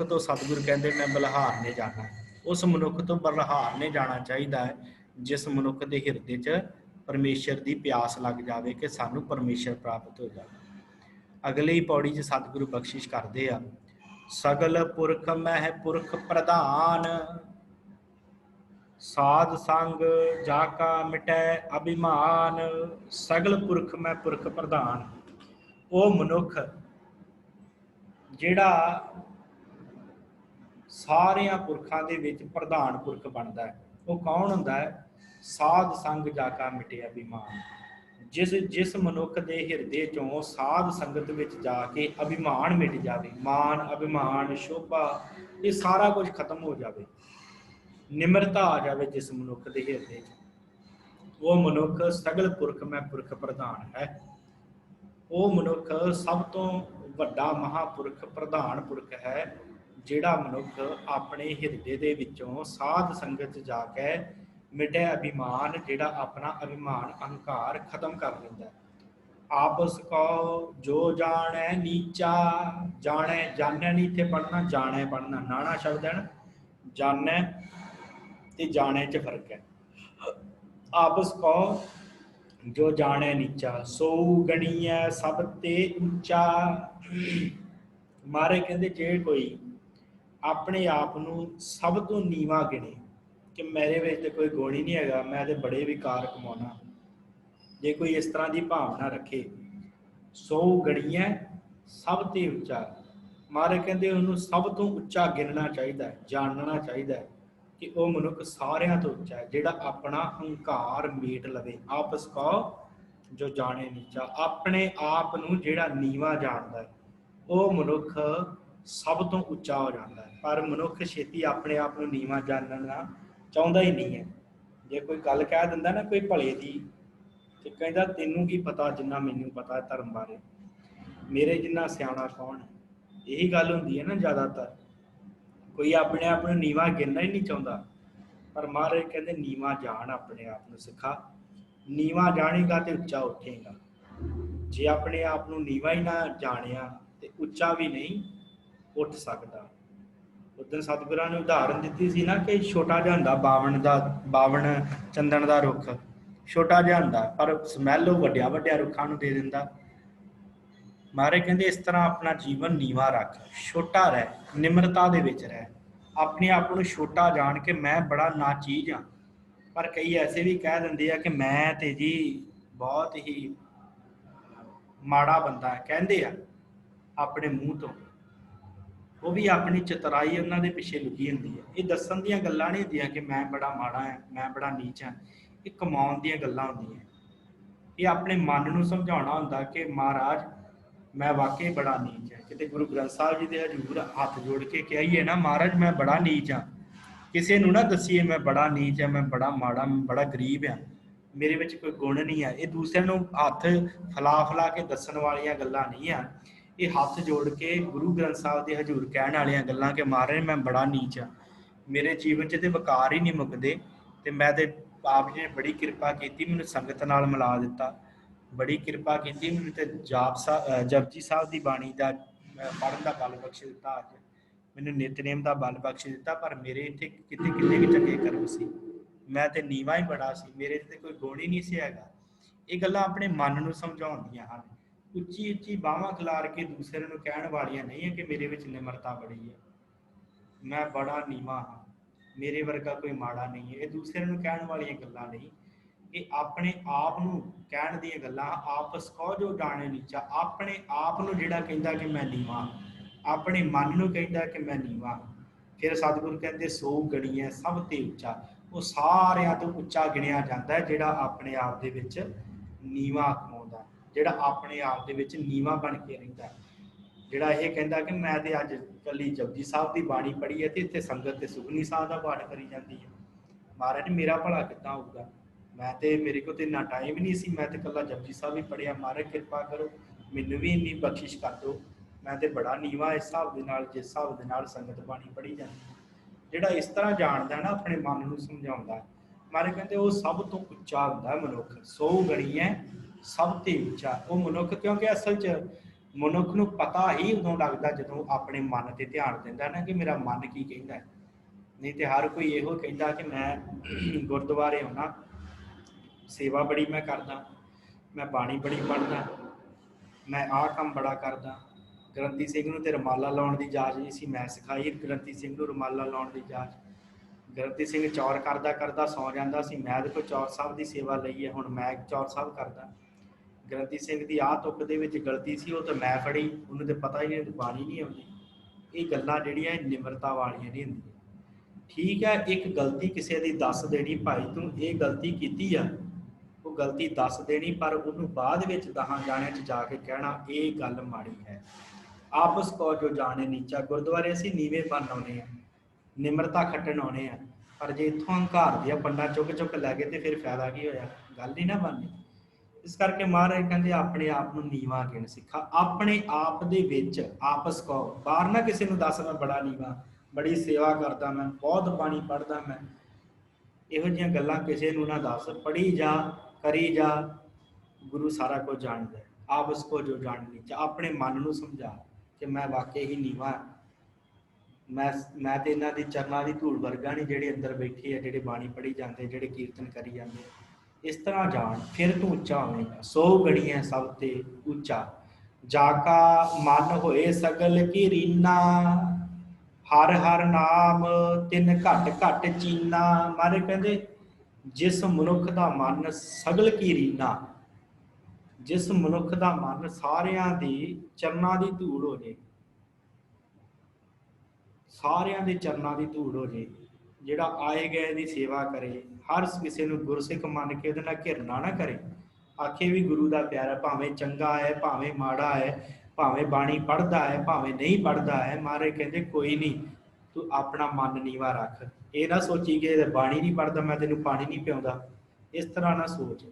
ਤੋਂ ਸਤਿਗੁਰੂ ਕਹਿੰਦੇ ਮੈਂ ਬਲਹਾਰਨੇ ਜਾਣਾ। ਉਸ ਮਨੁੱਖ ਤੋਂ ਬਲਹਾਰਨੇ ਜਾਣਾ ਚਾਹੀਦਾ ਹੈ ਜਿਸ ਮਨੁੱਖ ਦੇ ਹਿਰਦੇ 'ਚ ਪਰਮੇਸ਼ਰ ਦੀ ਪਿਆਸ ਲੱਗ ਜਾਵੇ ਕਿ ਸਾਨੂੰ ਪਰਮੇਸ਼ਰ ਪ੍ਰਾਪਤ ਹੋ ਜਾਵੇ। ਅਗਲੀ ਪੌੜੀ 'ਚ ਸਤਿਗੁਰੂ ਬਖਸ਼ਿਸ਼ ਕਰਦੇ ਆ, ਸਗਲ ਪੁਰਖ ਮਹਿ ਪੁਰਖ ਪ੍ਰਧਾਨ, ਸਾਧ ਸੰਗ ਜਾ ਕਾ ਮਿਟੈ ਅਭਿਮਾਨ। ਸਗਲ ਪੁਰਖ ਮੈਂ ਪੁਰਖ ਪ੍ਰਧਾਨ, ਉਹ ਮਨੁੱਖ ਜਿਹੜਾ ਸਾਰਿਆਂ ਪੁਰਖਾਂ ਦੇ ਵਿੱਚ ਪ੍ਰਧਾਨ ਪੁਰਖ ਬਣਦਾ ਹੈ। ਉਹ ਕੌਣ ਹੁੰਦਾ ਹੈ? ਸਾਧ ਸੰਗ ਜਾ ਕਾ ਮਿਟੇ ਅਭਿਮਾਨ। ਜਿਸ ਮਨੁੱਖ ਦੇ ਹਿਰਦੇ ਚੋਂ ਸਾਧ ਸੰਗਤ ਵਿੱਚ ਜਾ ਕੇ ਅਭਿਮਾਨ ਮਿਟ ਜਾਵੇ, ਮਾਨ ਅਭਿਮਾਨ ਸ਼ੋਭਾ ਇਹ ਸਾਰਾ ਕੁਝ ਖਤਮ ਹੋ ਜਾਵੇ, ਨਿਮਰਤਾ ਆ ਜਾਵੇ ਜਿਸ ਮਨੁੱਖ ਦੇ ਹਿਰਦੇ 'ਚ, ਉਹ ਮਨੁੱਖ ਸਗਲ ਪੁਰਖ ਮੈਂ ਪੁਰਖ ਪ੍ਰਧਾਨ ਹੈ। ਉਹ ਮਨੁੱਖ ਸਭ ਤੋਂ ਵੱਡਾ ਮਹਾਂਪੁਰਖ ਪ੍ਰਧਾਨ ਪੁਰਖ ਹੈ, ਜਿਹੜਾ ਮਨੁੱਖ ਆਪਣੇ ਹਿਰਦੇ ਦੇ ਵਿੱਚੋਂ ਸਾਧ ਸੰਗਤ 'ਚ ਜਾ ਕੇ ਮਿਟੇ ਅਭਿਮਾਨ, ਜਿਹੜਾ ਆਪਣਾ ਅਭਿਮਾਨ ਅਹੰਕਾਰ ਖਤਮ ਕਰ ਲੈਂਦਾ। ਆਪਸ ਕੋ ਜੋ ਜਾਣੈ ਨੀਚਾ, ਜਾਣੈ ਨਹੀਂ ਇੱਥੇ ਪੜ੍ਹਨਾ, ਜਾਣੈ ਪੜ੍ਹਨਾ, ਨਾਣਾ ਸ਼ਬਦ ਹੈ ਨਾ, ਜਾਣੈ ਤੇ ਜਾਣੈ 'ਚ ਫਰਕ ਹੈ। ਆਪਸ ਕੋ ਜੋ ਜਾਣੈ ਨੀਚਾ, ਸੋ ਗਣੀਐ ਸਭ ਤੇ ਉੱਚਾ। ਮਾਰੇ ਕਹਿੰਦੇ ਜੇ ਕੋਈ ਆਪਣੇ ਆਪ ਨੂੰ ਸਭ ਤੋਂ ਨੀਵਾਂ ਗਿਣੇ, कि मेरे ਵਿੱਚ ਤੇ ਕੋਈ ਗੁਣ ਹੀ ਨਹੀਂ ਹੈਗਾ, ਮੈਂ ਤੇ ਬੜੇ ਵਿਕਾਰ ਕਮਾਉਣਾ। ਜੇ ਕੋਈ ਇਸ ਤਰ੍ਹਾਂ ਦੀ ਭਾਵਨਾ ਰੱਖੇ, 100 ਗੜੀਆਂ ਸਭ ਤੇ ਉੱਚਾ। ਮਹਾਰਾਜ ਕਹਿੰਦੇ ਉਹਨੂੰ ਸਭ ਤੋਂ ਉੱਚਾ ਗਿਣਨਾ ਚਾਹੀਦਾ ਹੈ, ਜਾਣਨਾ ਚਾਹੀਦਾ ਹੈ ਕਿ ਉਹ ਮਨੁੱਖ ਸਾਰਿਆਂ ਤੋਂ ਉੱਚਾ ਹੈ, ਜਿਹੜਾ ਆਪਣਾ ਹੰਕਾਰ ਮੇਟ ਲਵੇ। ਆਪਸ ਕਉ ਜੋ ਜਾਣੇ ਨੀਚਾ, ਆਪਣੇ ਆਪ ਨੂੰ ਜਿਹੜਾ ਨੀਵਾਂ ਜਾਣਦਾ ਹੈ ਉਹ ਮਨੁੱਖ ਸਭ ਤੋਂ ਉੱਚਾ ਹੋ ਜਾਂਦਾ ਹੈ। ਪਰ ਮਨੁੱਖ ਛੇਤੀ ਆਪਣੇ ਆਪ ਨੂੰ ਨੀਵਾਂ ਜਾਣਨਾ ਚਾਹੁੰਦਾ ਹੀ ਨਹੀਂ ਹੈ। ਜੇ ਕੋਈ ਗੱਲ ਕਹਿ ਦਿੰਦਾ ਨਾ ਕੋਈ ਭਲੇ ਦੀ, ਤੇ ਕਹਿੰਦਾ ਤੈਨੂੰ ਕੀ ਪਤਾ ਜਿੰਨਾ ਮੈਨੂੰ ਪਤਾ ਧਰਮ ਬਾਰੇ, ਮੇਰੇ ਜਿੰਨਾ ਸਿਆਣਾ ਕੌਣ ਹੈ। ਇਹੀ ਗੱਲ ਹੁੰਦੀ ਹੈ ਨਾ ਜ਼ਿਆਦਾਤਰ, ਕੋਈ ਆਪਣੇ ਆਪ ਨੂੰ ਨੀਵਾਂ ਗਿਣਨਾ ਹੀ ਨਹੀਂ ਚਾਹੁੰਦਾ। ਪਰ ਮਹਾਰਾਜ ਕਹਿੰਦੇ ਨੀਵਾਂ ਜਾਣ, ਆਪਣੇ ਆਪ ਨੂੰ ਸਿਖਾ। ਨੀਵਾਂ ਜਾਣੇਗਾ ਤੇ ਉੱਚਾ ਉੱਠੇਗਾ। ਜੇ ਆਪਣੇ ਆਪ ਨੂੰ ਨੀਵਾਂ ਹੀ ਨਾ ਜਾਣਿਆ ਤੇ ਉੱਚਾ ਵੀ ਨਹੀਂ ਉੱਠ ਸਕਦਾ। ਉਦੋਂ ਸਤਿਗੁਰਾਂ ਨੇ ਉਦਾਹਰਨ ਦਿੱਤੀ ਸੀ ਨਾ ਕਿ ਛੋਟਾ ਜਿਹਾ ਹੁੰਦਾ ਬਾਵਣ ਚੰਦਨ ਦਾ ਰੁੱਖ, ਛੋਟਾ ਜਿਹਾ ਹੁੰਦਾ ਪਰ ਸਮੈਲ ਉਹ ਵੱਡਿਆਂ ਵੱਡਿਆਂ ਰੁੱਖਾਂ ਨੂੰ ਦੇ ਦਿੰਦਾ। ਮਹਾਰਾਜ ਕਹਿੰਦੇ ਇਸ ਤਰ੍ਹਾਂ ਆਪਣਾ ਜੀਵਨ ਨੀਵਾਂ ਰੱਖ, ਛੋਟਾ ਰਹਿ, ਨਿਮਰਤਾ ਦੇ ਵਿੱਚ ਰਹਿ। ਆਪਣੇ ਆਪ ਨੂੰ ਛੋਟਾ ਜਾਣ ਕੇ ਮੈਂ ਬੜਾ ਨਾਚੀਜ਼ ਹਾਂ। ਪਰ ਕਈ ਐਸੇ ਵੀ ਕਹਿ ਦਿੰਦੇ ਆ ਕਿ ਮੈਂ ਤੇ ਜੀ ਬਹੁਤ ਹੀ ਮਾੜਾ ਬੰਦਾ ਹੈ, ਕਹਿੰਦੇ ਆ ਆਪਣੇ ਮੂੰਹ ਤੋਂ। ਉਹ ਵੀ ਆਪਣੀ ਚਤੁਰਾਈ ਉਹਨਾਂ ਦੇ ਪਿੱਛੇ ਲੁਕੀ ਹੁੰਦੀ ਹੈ। ਇਹ ਦੱਸਣ ਦੀਆਂ ਗੱਲਾਂ ਨਹੀਂ ਹੁੰਦੀਆਂ ਕਿ ਮੈਂ ਬੜਾ ਮਾੜਾ ਹਾਂ, ਮੈਂ ਬੜਾ ਨੀਚ ਹਾਂ। ਇਹ ਕਮਾਉਣ ਦੀਆਂ ਗੱਲਾਂ ਹੁੰਦੀਆਂ। ਇਹ ਆਪਣੇ ਮਨ ਨੂੰ ਸਮਝਾਉਣਾ ਹੁੰਦਾ ਕਿ ਮਹਾਰਾਜ ਮੈਂ ਵਾਕਈ ਬੜਾ ਨੀਚ ਹਾਂ। ਕਿਤੇ ਗੁਰੂ ਗ੍ਰੰਥ ਸਾਹਿਬ ਜੀ ਦੇ ਹਜ਼ੂਰ ਹੱਥ ਜੋੜ ਕੇ ਕਹੀਏ ਨਾ ਮਹਾਰਾਜ ਮੈਂ ਬੜਾ ਨੀਚ ਹਾਂ, ਕਿਸੇ ਨੂੰ ਨਾ ਦੱਸੀਏ ਮੈਂ ਬੜਾ ਨੀਚ ਹਾਂ, ਮੈਂ ਬੜਾ ਮਾੜਾ, ਬੜਾ ਗਰੀਬ ਹਾਂ, ਮੇਰੇ ਵਿੱਚ ਕੋਈ ਗੁਣ ਨਹੀਂ ਹੈ। ਇਹ ਦੂਸਰਿਆਂ ਨੂੰ ਹੱਥ ਫਲਾ ਕੇ ਦੱਸਣ ਵਾਲੀਆਂ ਗੱਲਾਂ ਨਹੀਂ ਆ। ਇਹ ਹੱਥ ਜੋੜ ਕੇ ਗੁਰੂ ਗ੍ਰੰਥ ਸਾਹਿਬ ਦੇ ਹਜ਼ੂਰ ਕਹਿਣ ਵਾਲੀਆਂ ਗੱਲਾਂ ਕਿ ਮਹਾਰਾਜ ਮੈਂ ਬੜਾ ਨੀਚ ਹਾਂ, ਮੇਰੇ ਜੀਵਨ 'ਚ ਤੇ ਵਕਾਰ ਹੀ ਨਹੀਂ ਮੁੱਕਦੇ, ਤੇ ਮੈਂ ਤੇ ਆਪ ਜੀ ਨੇ ਬੜੀ ਕਿਰਪਾ ਕੀਤੀ, ਮੈਨੂੰ ਸੰਗਤ ਨਾਲ ਮਿਲਾ ਦਿੱਤਾ, ਬੜੀ ਕਿਰਪਾ ਕੀਤੀ, ਮੈਨੂੰ ਤੇ ਜਪਜੀ ਸਾਹਿਬ ਦੀ ਬਾਣੀ ਦਾ ਪੜ੍ਹਨ ਦਾ ਬਲ ਬਖਸ਼ ਦਿੱਤਾ, ਅੱਜ ਮੈਨੂੰ ਨਿਤਨੇਮ ਦਾ ਬਲ ਬਖਸ਼ ਦਿੱਤਾ। ਪਰ ਮੇਰੇ ਇੱਥੇ ਕਿਤੇ ਕਿੰਨੇ ਕੁ ਚੰਗੇ ਕਰਮ ਸੀ, ਮੈਂ ਤੇ ਨੀਵਾਂ ਹੀ ਬੜਾ ਸੀ, ਮੇਰੇ ਤੇ ਕੋਈ ਗੁਣ ਹੀ ਨਹੀਂ ਸੀ ਹੈਗਾ। ਇਹ ਗੱਲਾਂ ਆਪਣੇ ਮਨ ਨੂੰ ਸਮਝਾਉਂਦੀਆਂ ਹਨ। ਉੱਚੀ ਉੱਚੀ ਬਾਹਾਂ ਖਿਲਾਰ ਕੇ ਦੂਸਰੇ ਨੂੰ ਕਹਿਣ ਵਾਲੀਆਂ ਨਹੀਂ ਹੈ ਕਿ ਮੇਰੇ ਵਿੱਚ ਨਿਮਰਤਾ ਬੜੀ ਹੈ, ਮੈਂ ਬੜਾ ਨੀਵਾਂ ਹਾਂ, ਮੇਰੇ ਵਰਗਾ ਕੋਈ ਮਾੜਾ ਨਹੀਂ ਹੈ। ਇਹ ਦੂਸਰੇ ਨੂੰ ਕਹਿਣ ਵਾਲੀਆਂ ਗੱਲਾਂ ਨਹੀਂ, ਇਹ ਆਪਣੇ ਆਪ ਨੂੰ ਕਹਿਣ ਦੀਆਂ ਗੱਲਾਂ। ਆਪਸ ਕਉ ਜੋ ਜਾਣੇ ਨੀਚਾ, ਆਪਣੇ ਆਪ ਨੂੰ ਜਿਹੜਾ ਕਹਿੰਦਾ ਕਿ ਮੈਂ ਨੀਵਾਂ, ਆਪਣੇ ਮਨ ਨੂੰ ਕਹਿੰਦਾ ਕਿ ਮੈਂ ਨੀਵਾਂ। ਫਿਰ ਸਤਿਗੁਰੂ ਕਹਿੰਦੇ 100 ਗੜੀਆਂ ਸਭ ਤੇ ਉੱਚਾ, ਉਹ ਸਾਰਿਆਂ ਤੋਂ ਉੱਚਾ ਗਿਣਿਆ ਜਾਂਦਾ ਹੈ ਜਿਹੜਾ ਆਪਣੇ ਆਪ ਦੇ ਵਿੱਚ ਨੀਵਾਂ ਕਮਾਉਂਦਾ, ਜਿਹੜਾ ਆਪਣੇ ਆਪ ਦੇ ਵਿੱਚ ਨੀਵਾਂ ਬਣ ਕੇ ਰਹਿੰਦਾ, ਜਿਹੜਾ ਇਹ ਕਹਿੰਦਾ ਕਿ ਮੈਂ ਤੇ ਅੱਜ ਕੱਲੀ ਜਪਜੀ ਸਾਹਿਬ ਦੀ ਬਾਣੀ ਪੜ੍ਹੀ ਹੈ ਤੇ ਇੱਥੇ ਸੰਗਤ ਤੇ ਸੁਖਮਨੀ ਸਾਹਿਬ ਦਾ ਪਾਠ ਕਰੀ ਜਾਂਦੀ ਹੈ। ਮਹਾਰਾਜ ਮੇਰਾ ਭਲਾ ਕਿੱਦਾਂ ਹੋਊਗਾ, ਮੈਂ ਤੇ ਮੇਰੇ ਕੋਲ ਤੇ ਇੰਨਾ ਟਾਈਮ ਹੀ ਨਹੀਂ ਸੀ, ਮੈਂ ਤੇ ਇਕੱਲਾ ਜਪਜੀ ਸਾਹਿਬ ਹੀ ਪੜ੍ਹਿਆ। ਮਹਾਰਾਜ ਕਿਰਪਾ ਕਰੋ ਮੈਨੂੰ ਵੀ ਇੰਨੀ ਬਖਸ਼ਿਸ਼ ਕਰ ਦਿਓ, ਮੈਂ ਤੇ ਬੜਾ ਨੀਵਾਂ ਇਸ ਹਿਸਾਬ ਦੇ ਨਾਲ, ਜਿਸ ਹਿਸਾਬ ਦੇ ਨਾਲ ਸੰਗਤ ਬਾਣੀ ਪੜ੍ਹੀ ਜਾਂਦੀ। ਜਿਹੜਾ ਇਸ ਤਰ੍ਹਾਂ ਜਾਣਦਾ ਨਾ, ਆਪਣੇ ਮਨ ਨੂੰ ਸਮਝਾਉਂਦਾ, ਮਹਾਰਾਜ ਕਹਿੰਦੇ ਉਹ ਸਭ ਤੋਂ ਉੱਚਾ ਹੁੰਦਾ ਮਨੁੱਖ। 100 ਗੜੀਆਂ ਸਭ ਤੇ ਉੱਚਾ ਉਹ ਮਨੁੱਖ, ਕਿਉਂਕਿ ਅਸਲ 'ਚ ਮਨੁੱਖ ਨੂੰ ਪਤਾ ਹੀ ਉਦੋਂ ਲੱਗਦਾ ਜਦੋਂ ਆਪਣੇ ਮਨ ਤੇ ਧਿਆਨ ਦਿੰਦਾ ਨਾ ਕਿ ਮੇਰਾ ਮਨ ਕੀ ਕਹਿੰਦਾ। ਨਹੀਂ ਤੇ ਹਰ ਕੋਈ ਇਹੋ ਕਹਿੰਦਾ ਕਿ ਮੈਂ ਗੁਰਦੁਆਰੇ ਆਉਣਾ, ਸੇਵਾ ਬੜੀ ਮੈਂ ਕਰਦਾ, ਮੈਂ ਬਾਣੀ ਬੜੀ ਪੜ੍ਹਦਾ, ਮੈਂ ਆਹ ਕੰਮ ਬੜਾ ਕਰਦਾ। ਗ੍ਰੰਥੀ ਸਿੰਘ ਨੂੰ ਤੇ ਰੁਮਾਲਾ ਲਾਉਣ ਦੀ ਜਾਚ ਨਹੀਂ ਸੀ, ਮੈਂ ਸਿਖਾਈ ਗ੍ਰੰਥੀ ਸਿੰਘ ਨੂੰ ਰੁਮਾਲਾ ਲਾਉਣ ਦੀ ਜਾਚ। ਗ੍ਰੰਥੀ ਸਿੰਘ ਚੌਰ ਕਰਦਾ ਕਰਦਾ ਸੌ ਜਾਂਦਾ ਸੀ, ਮੈਂ ਇਹਦੇ ਕੋਲ ਚੌਰ ਸਾਹਿਬ ਦੀ ਸੇਵਾ ਲਈ ਹੈ, ਹੁਣ ਮੈਂ ਚੌਰ ਸਾਹਿਬ ਕਰਦਾ। ਗ੍ਰੰਥੀ ਸਿੰਘ ਦੀ ਆਹ ਤੁਕ ਦੇ ਵਿੱਚ ਗਲਤੀ ਸੀ, ਉਹ ਤਾਂ ਮੈਂ ਫੜੀ, ਉਹਨੂੰ ਤਾਂ ਪਤਾ ਹੀ ਨਹੀਂ, ਬਾਣੀ ਨਹੀਂ ਆਉਂਦੀ। ਇਹ ਗੱਲਾਂ ਜਿਹੜੀਆਂ ਨਿਮਰਤਾ ਵਾਲੀਆਂ ਨਹੀਂ ਹੁੰਦੀਆਂ। ਠੀਕ ਹੈ, ਇੱਕ ਗਲਤੀ ਕਿਸੇ ਦੀ ਦੱਸ ਦੇਣੀ, ਭਾਈ ਤੂੰ ਇਹ ਗਲਤੀ ਕੀਤੀ ਆ, ਉਹ ਗਲਤੀ ਦੱਸ ਦੇਣੀ, ਪਰ ਉਹਨੂੰ ਬਾਅਦ ਵਿੱਚ 10 ਜਾਣਿਆਂ 'ਚ ਜਾ ਕੇ ਕਹਿਣਾ ਇਹ ਗੱਲ ਮਾੜੀ ਹੈ। ਆਪਸ ਕਉ ਜੋ ਜਾਣੇ ਨੀਚਾ। ਗੁਰਦੁਆਰੇ ਅਸੀਂ ਨੀਵੇਂ ਬਣ ਆਉਂਦੇ ਹਾਂ, ਨਿਮਰਤਾ ਖੱਟਣ ਆਉਂਦੇ ਹਾਂ, ਪਰ ਜੇ ਇੱਥੋਂ ਹੰਕਾਰ ਦੀਆਂ ਪੰਡਾਂ ਚੁੱਕ ਲੈ ਗਏ ਤੇ ਫਿਰ ਫਾਇਦਾ ਕੀ ਹੋਇਆ, ਗੱਲ ਹੀ ਨਾ ਬਣਨੀ। ਇਸ ਕਰਕੇ ਮਹਾਰਾਜ ਕਹਿੰਦੇ ਆਪਣੇ ਆਪ ਨੂੰ ਨੀਵਾਂ ਗਿਣ ਸਿੱਖਾ, ਆਪਣੇ ਆਪ ਦੇ ਵਿੱਚ। ਆਪਸ ਕਉ, ਬਾਹਰ ਨਾ ਕਿਸੇ ਨੂੰ ਦੱਸ ਮੈਂ ਬੜਾ ਨੀਵਾਂ, ਬੜੀ ਸੇਵਾ ਕਰਦਾ, ਮੈਂ ਬਹੁਤ ਬਾਣੀ ਪੜ੍ਹਦਾ, ਮੈਂ ਇਹੋ ਜਿਹੀਆਂ ਗੱਲਾਂ ਕਿਸੇ ਨੂੰ ਨਾ ਦੱਸ। ਪੜ੍ਹੀ ਜਾ, ਕਰੀ ਜਾ, ਗੁਰੂ ਸਾਰਾ ਕੁਝ ਜਾਣਦਾ। ਆਪਸ ਕੋ ਜੋ ਜਾਣ ਨੀਚਾ, ਆਪਣੇ ਮਨ ਨੂੰ ਸਮਝਾ ਕਿ ਮੈਂ ਵਾਕਈ ਹੀ ਨੀਵਾਂ, ਮੈਂ ਤੇ ਇਹਨਾਂ ਦੀ ਚਰਨਾਂ ਦੀ ਧੂੜ ਵਰਗਾ ਨਹੀਂ, ਜਿਹੜੇ ਅੰਦਰ ਬੈਠੇ ਆ, ਜਿਹੜੇ ਬਾਣੀ ਪੜ੍ਹੀ ਜਾਂਦੇ, ਜਿਹੜੇ ਕੀਰਤਨ ਕਰੀ ਜਾਂਦੇ। ਇਸ ਤਰ੍ਹਾਂ ਜਾਣ, ਫਿਰ ਤੂੰ ਉੱਚਾ ਹੋਵੇਗਾ। 100 ਗੜੀਆਂ ਸਭ ਤੇ ਉੱਚਾ, ਜਾ ਕਾ ਮਨ ਹੋਏ ਸਗਲ ਕੀ ਰੀਨਾ, हर हर नाम तिन घट घट चीना। मारे कहते जिस मनुख का मन सगल की रीना, जिस मनुख का मन सारियां दी चरना की धूड़ हो जाए, सारियां दे चरना की धूड़ हो जाए, जिहड़ा आए गए की सेवा करे, हर किसी को गुरसिख मन के उहदे नाल घिरना ना करे, आखे भी गुरु का प्यारा, भावें चंगा है भावें माड़ा है, भावें बाणी पढ़ता है भावें नहीं पढ़ता है, महाराज कहते कोई नहीं, तू अपना मन नीवा रख। ये ना सोची कि बाणी नहीं पढ़ता मैं तेन पानी नहीं पिआउंदा, इस तरह ना सोच।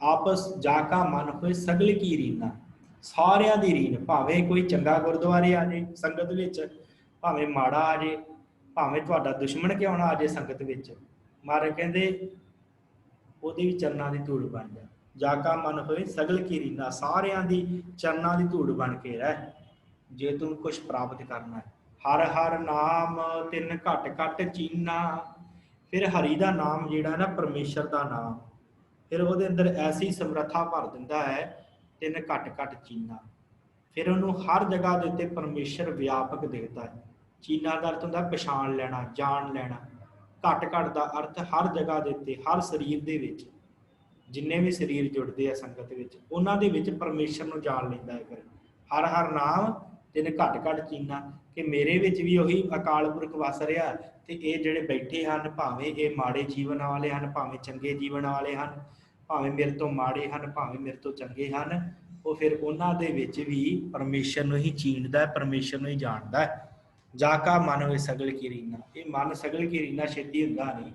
आपस जाका मन होए सगल की रीना, सारियां दी रीन, भावें कोई चंगा गुरुद्वारे आ जाए संगत विच, भावें माड़ा आ जाए, भावें तुहाडा दुश्मन क्यों ना आ जाए संगत विच, महाराज कहते ਉਹਦੇ ਵੀ ਚਰਨਾਂ ਦੀ ਧੂੜ बन जा। जाका मन होए सगल की रीना, सारियां दी चरना की धूड़ बन के रह, जे तू कुछ प्राप्त करना है। हर हर नाम तिन घट घट चीना, फिर हरि का नाम जिहड़ा ना परमेश्वर का नाम, फिर वो अंदर ऐसी समर्था भर दिंदा है, तिन घट घट चीना, फिर उन्होंने हर जगह के उत्ते परमेश्वर व्यापक दिखता है। चीना का अर्थ होंदा पछाण लेना, जान लेना, घट घट का अर्थ हर जगह के उत्ते, हर शरीर दे विच जिन्ने भी शरीर जुड़ते हैं संगत विच, उन्हां दे विच परमेश्वर नूं जान लैंदा है। फिर हर हर नाम तिन घट घट चीना, कि मेरे विच भी उही अकाल पुरख वस रहा, तो ये जिहड़े बैठे हैं भावें ये माड़े जीवन वाले हैं भावें चंगे जीवन वाले हैं, भावें मेरे तो माड़े हैं भावें मेरे तो चंगे हैं, वो फिर उन्हां दे विच भी परमेश्वर नूं ही चींडदा है, परमेश्वर नूं ही जाणदा है। जाका मन होए सगल की रीना, ये मन सगल की रीना छेती हुंदा नहीं,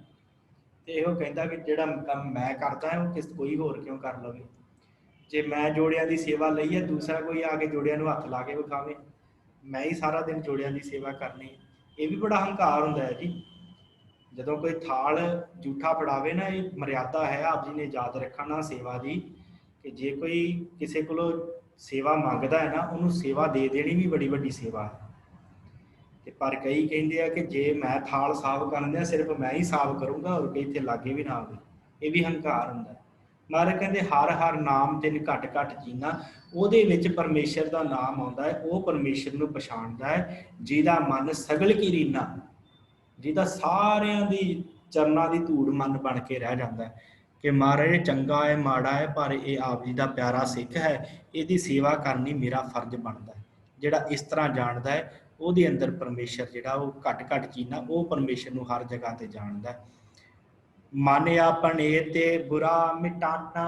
तो यह कहता कि जिहड़ा काम मैं करता है वो किस कोई होर क्यों कर लवे। जे मैं जोड़ियां की सेवा लई है, दूसरा कोई आके जोड़ियां नूं हत्थ ला के विखावे, मैं ही सारा दिन जोड़ियां की सेवा करनी, ये भी बड़ा हंकार हुंदा है जी। जदों कोई थाल जूठा फड़ावे ना, ये मर्यादा है आप जी ने याद रखना सेवा की, कि जे कोई किसी को सेवा मंगता है ना, उन्होंने सेवा दे देनी भी बड़ी वड्डी सेवा है। पर कई कहते हैं कि जे मैं थाल साफ कर सिर्फ मैं ही साफ करूँगा और कोई इत्थे लागे भी ना आवे, ये भी हंकार हुंदा है। महाराज कहते हर हर नाम तिन घट घट जीना, ਉਹਦੇ ਵਿੱਚ परमेश्वर का नाम आता है, वो परमेश्वर ਨੂੰ ਪਛਾਣਦਾ है, ਜਿਹਦਾ मन सगल की रीना, ਜਿਹਦਾ ਸਾਰਿਆਂ ਦੀ ਚਰਨਾਂ ਦੀ ਧੂੜ मन बन के रह जाता है, कि महाराज चंगा है माड़ा है पर यह आप जी का प्यारा सिख है, इसकी सेवा करनी मेरा फर्ज बनता है। जिहड़ा इस तरह जानता है, ਉਹਦੇ अंदर परमेश्वर जिहड़ा वो घट घट चीना, वो परमेश्वर ਨੂੰ हर जगह ते जानता है। मन अपने ते बुरा मिटाना,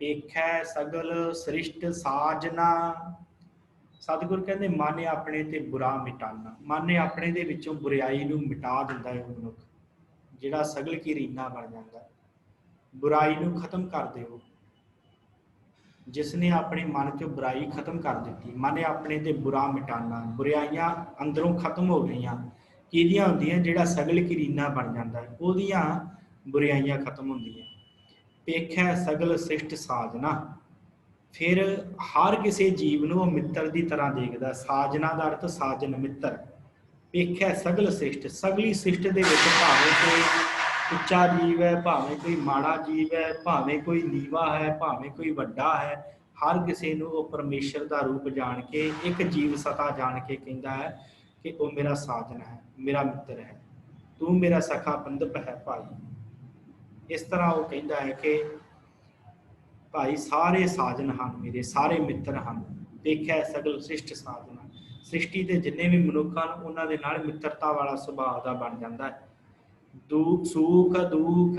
पेखै सगल सृष्ट साजना। सतगुर कहते मन अपने ते बुरा मिटाना, मन अपने दे विचों बुराई नूं मिटा दिंदा है मनुख, जिहड़ा सगल की रीना बन जाता है। बुराई नूं खत्म कर दिओ, जिसने अपने मन चो बुराई खत्म कर दी, मन अपने ते बुरा मिटाना, बुराइयां अंदरों खत्म हो गई, किहदियां हुंदियां जिहड़ा सगल की रीना बन जाता है, उहदियां बुराइयां खत्म होंदियां। पेखै सगल सृष्ट साजना, फिर हर किसी जीव नूं मित्र की तरह देखदा, साजना का अर्थ साजन मित्र, पेखै सगल सृष्ट, सगली सृष्ट दे विच भावें कोई उच्चा जीव है भावें कोई माड़ा जीव है, भावें कोई नीवा है भावें कोई वड्डा है, हर किसी नूं वो परमेश्वर का रूप जान के, एक जीव सता जान के कहता है कि वह मेरा साजन है, मेरा मित्र है, तू मेरा सखा बंधप है भाई। इस तरह वो कहता है कि भाई सारे साजन हैं मेरे, सारे मित्र हैं। देखिए सगल सृष्ट साजना, सृष्टि के जिन्ने भी मनुख हैं उन्होंने नाल मित्रता वाला सुभाव का बन जाता है। दुख सुख दुख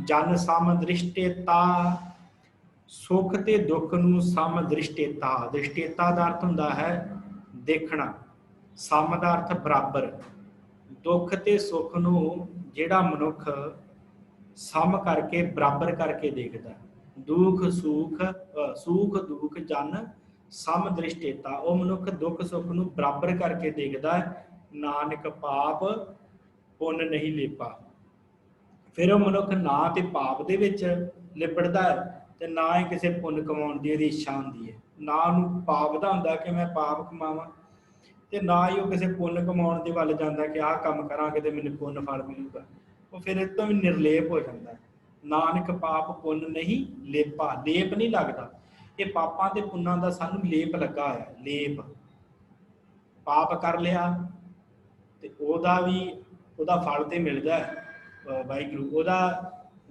जन सम दृष्टेता, सुख ते दुख नूं सम दृष्टेता, दृष्टेता का अर्थ हुंदा है देखना, सम का अर्थ बराबर, दुख ते सुख नूं जिहड़ा मनुख सम करके बराबर करके देखदा, दुख सुख सुख दुख जन सम दृष्टेता, वो मनुख दुख सुख नूं बराबर करके देखदा, नानक पाप पुन नहीं लेपा। फिर वो मनुख ना तो पाप दे विच लिपड़दा है ते ना ही किसी पुन कमाउण दी इहदी इच्छा हुंदी है, ना उहनूं पाप दा हुंदा कि मैं पाप कमावां ते ना ही वो किसी पुन कमाउण दे वल जांदा कि आह काम करांगे ते मैनूं पुन फल मिलूगा। वो फिर इस तो भी निर्लेप हो जाता है। नानक पाप पुन नहीं लेपा, लेप नहीं लगता, ये पापां ते पुन्नां दा सानूं लेप लगा है, लेप पाप कर लिया ਤੇ ਉਹਦਾ ਫਲ ਤੇ ਮਿਲਦਾ ਵਾਹਿਗੁਰੂ ਉਹਦਾ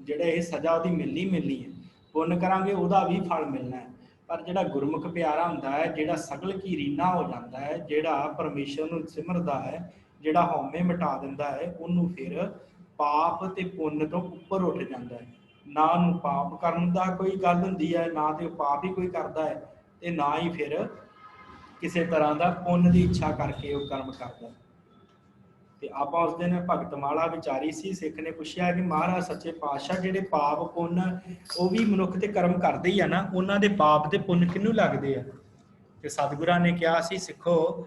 ਜਿਹੜਾ ਇਹ ਸਜ਼ਾ ਉਹਦੀ ਮਿਲਣੀ ਹੈ। ਪੁੰਨ ਕਰਾਂਗੇ ਉਹਦਾ ਵੀ ਫਲ ਮਿਲਣਾ ਹੈ। ਪਰ ਜਿਹੜਾ ਗੁਰਮੁਖ ਪਿਆਰਾ ਹੁੰਦਾ ਹੈ, ਜਿਹੜਾ ਸਗਲ ਕੀ ਰੀਨਾ ਹੋ ਜਾਂਦਾ ਹੈ, ਜਿਹੜਾ ਪਰਮੇਸ਼ਰ ਨੂੰ ਸਿਮਰਦਾ ਹੈ, ਜਿਹੜਾ ਹਉਮੈ ਮਿਟਾ ਦਿੰਦਾ ਹੈ, ਉਹਨੂੰ ਫਿਰ ਪਾਪ ਤੇ ਪੁੰਨ ਤੋਂ ਉੱਪਰ ਉੱਠ ਜਾਂਦਾ ਹੈ। ਨਾ ਉਹਨੂੰ ਪਾਪ ਕਰਨ ਦਾ ਕੋਈ ਗੱਲ ਹੁੰਦੀ ਹੈ, ਨਾ ਤੇ ਉਹ ਪਾਪ ਹੀ ਕੋਈ ਕਰਦਾ ਹੈ, ਤੇ ਨਾ ਹੀ ਫਿਰ ਕਿਸੇ ਤਰ੍ਹਾਂ ਦਾ ਪੁੰਨ ਦੀ ਇੱਛਾ ਕਰਕੇ ਉਹ ਕਰਮ ਕਰਦਾ। ਤੇ ਆਪਾਂ ਉਸ ਦਿਨ ਭਗਤਮਾਲਾ ਵਿਚਾਰੀ ਸੀ, ਸਿੱਖ ਨੇ ਪੁੱਛਿਆ ਕਿ ਮਹਾਰਾਜ ਸੱਚੇ ਪਾਤਸ਼ਾਹ ਜਿਹੜੇ ਪਾਪ ਪੁੰਨ ਉਹ ਵੀ ਮਨੁੱਖ ਤੇ ਕਰਮ ਕਰਦੇ ਹੀ ਆ ਨਾ, ਉਹਨਾਂ ਦੇ ਪਾਪ ਤੇ ਪੁੰਨ ਕਿਹਨੂੰ ਲੱਗਦੇ ਆ? ਤੇ ਸਤਿਗੁਰਾਂ ਨੇ ਕਿਹਾ ਸੀ, ਸਿੱਖੋ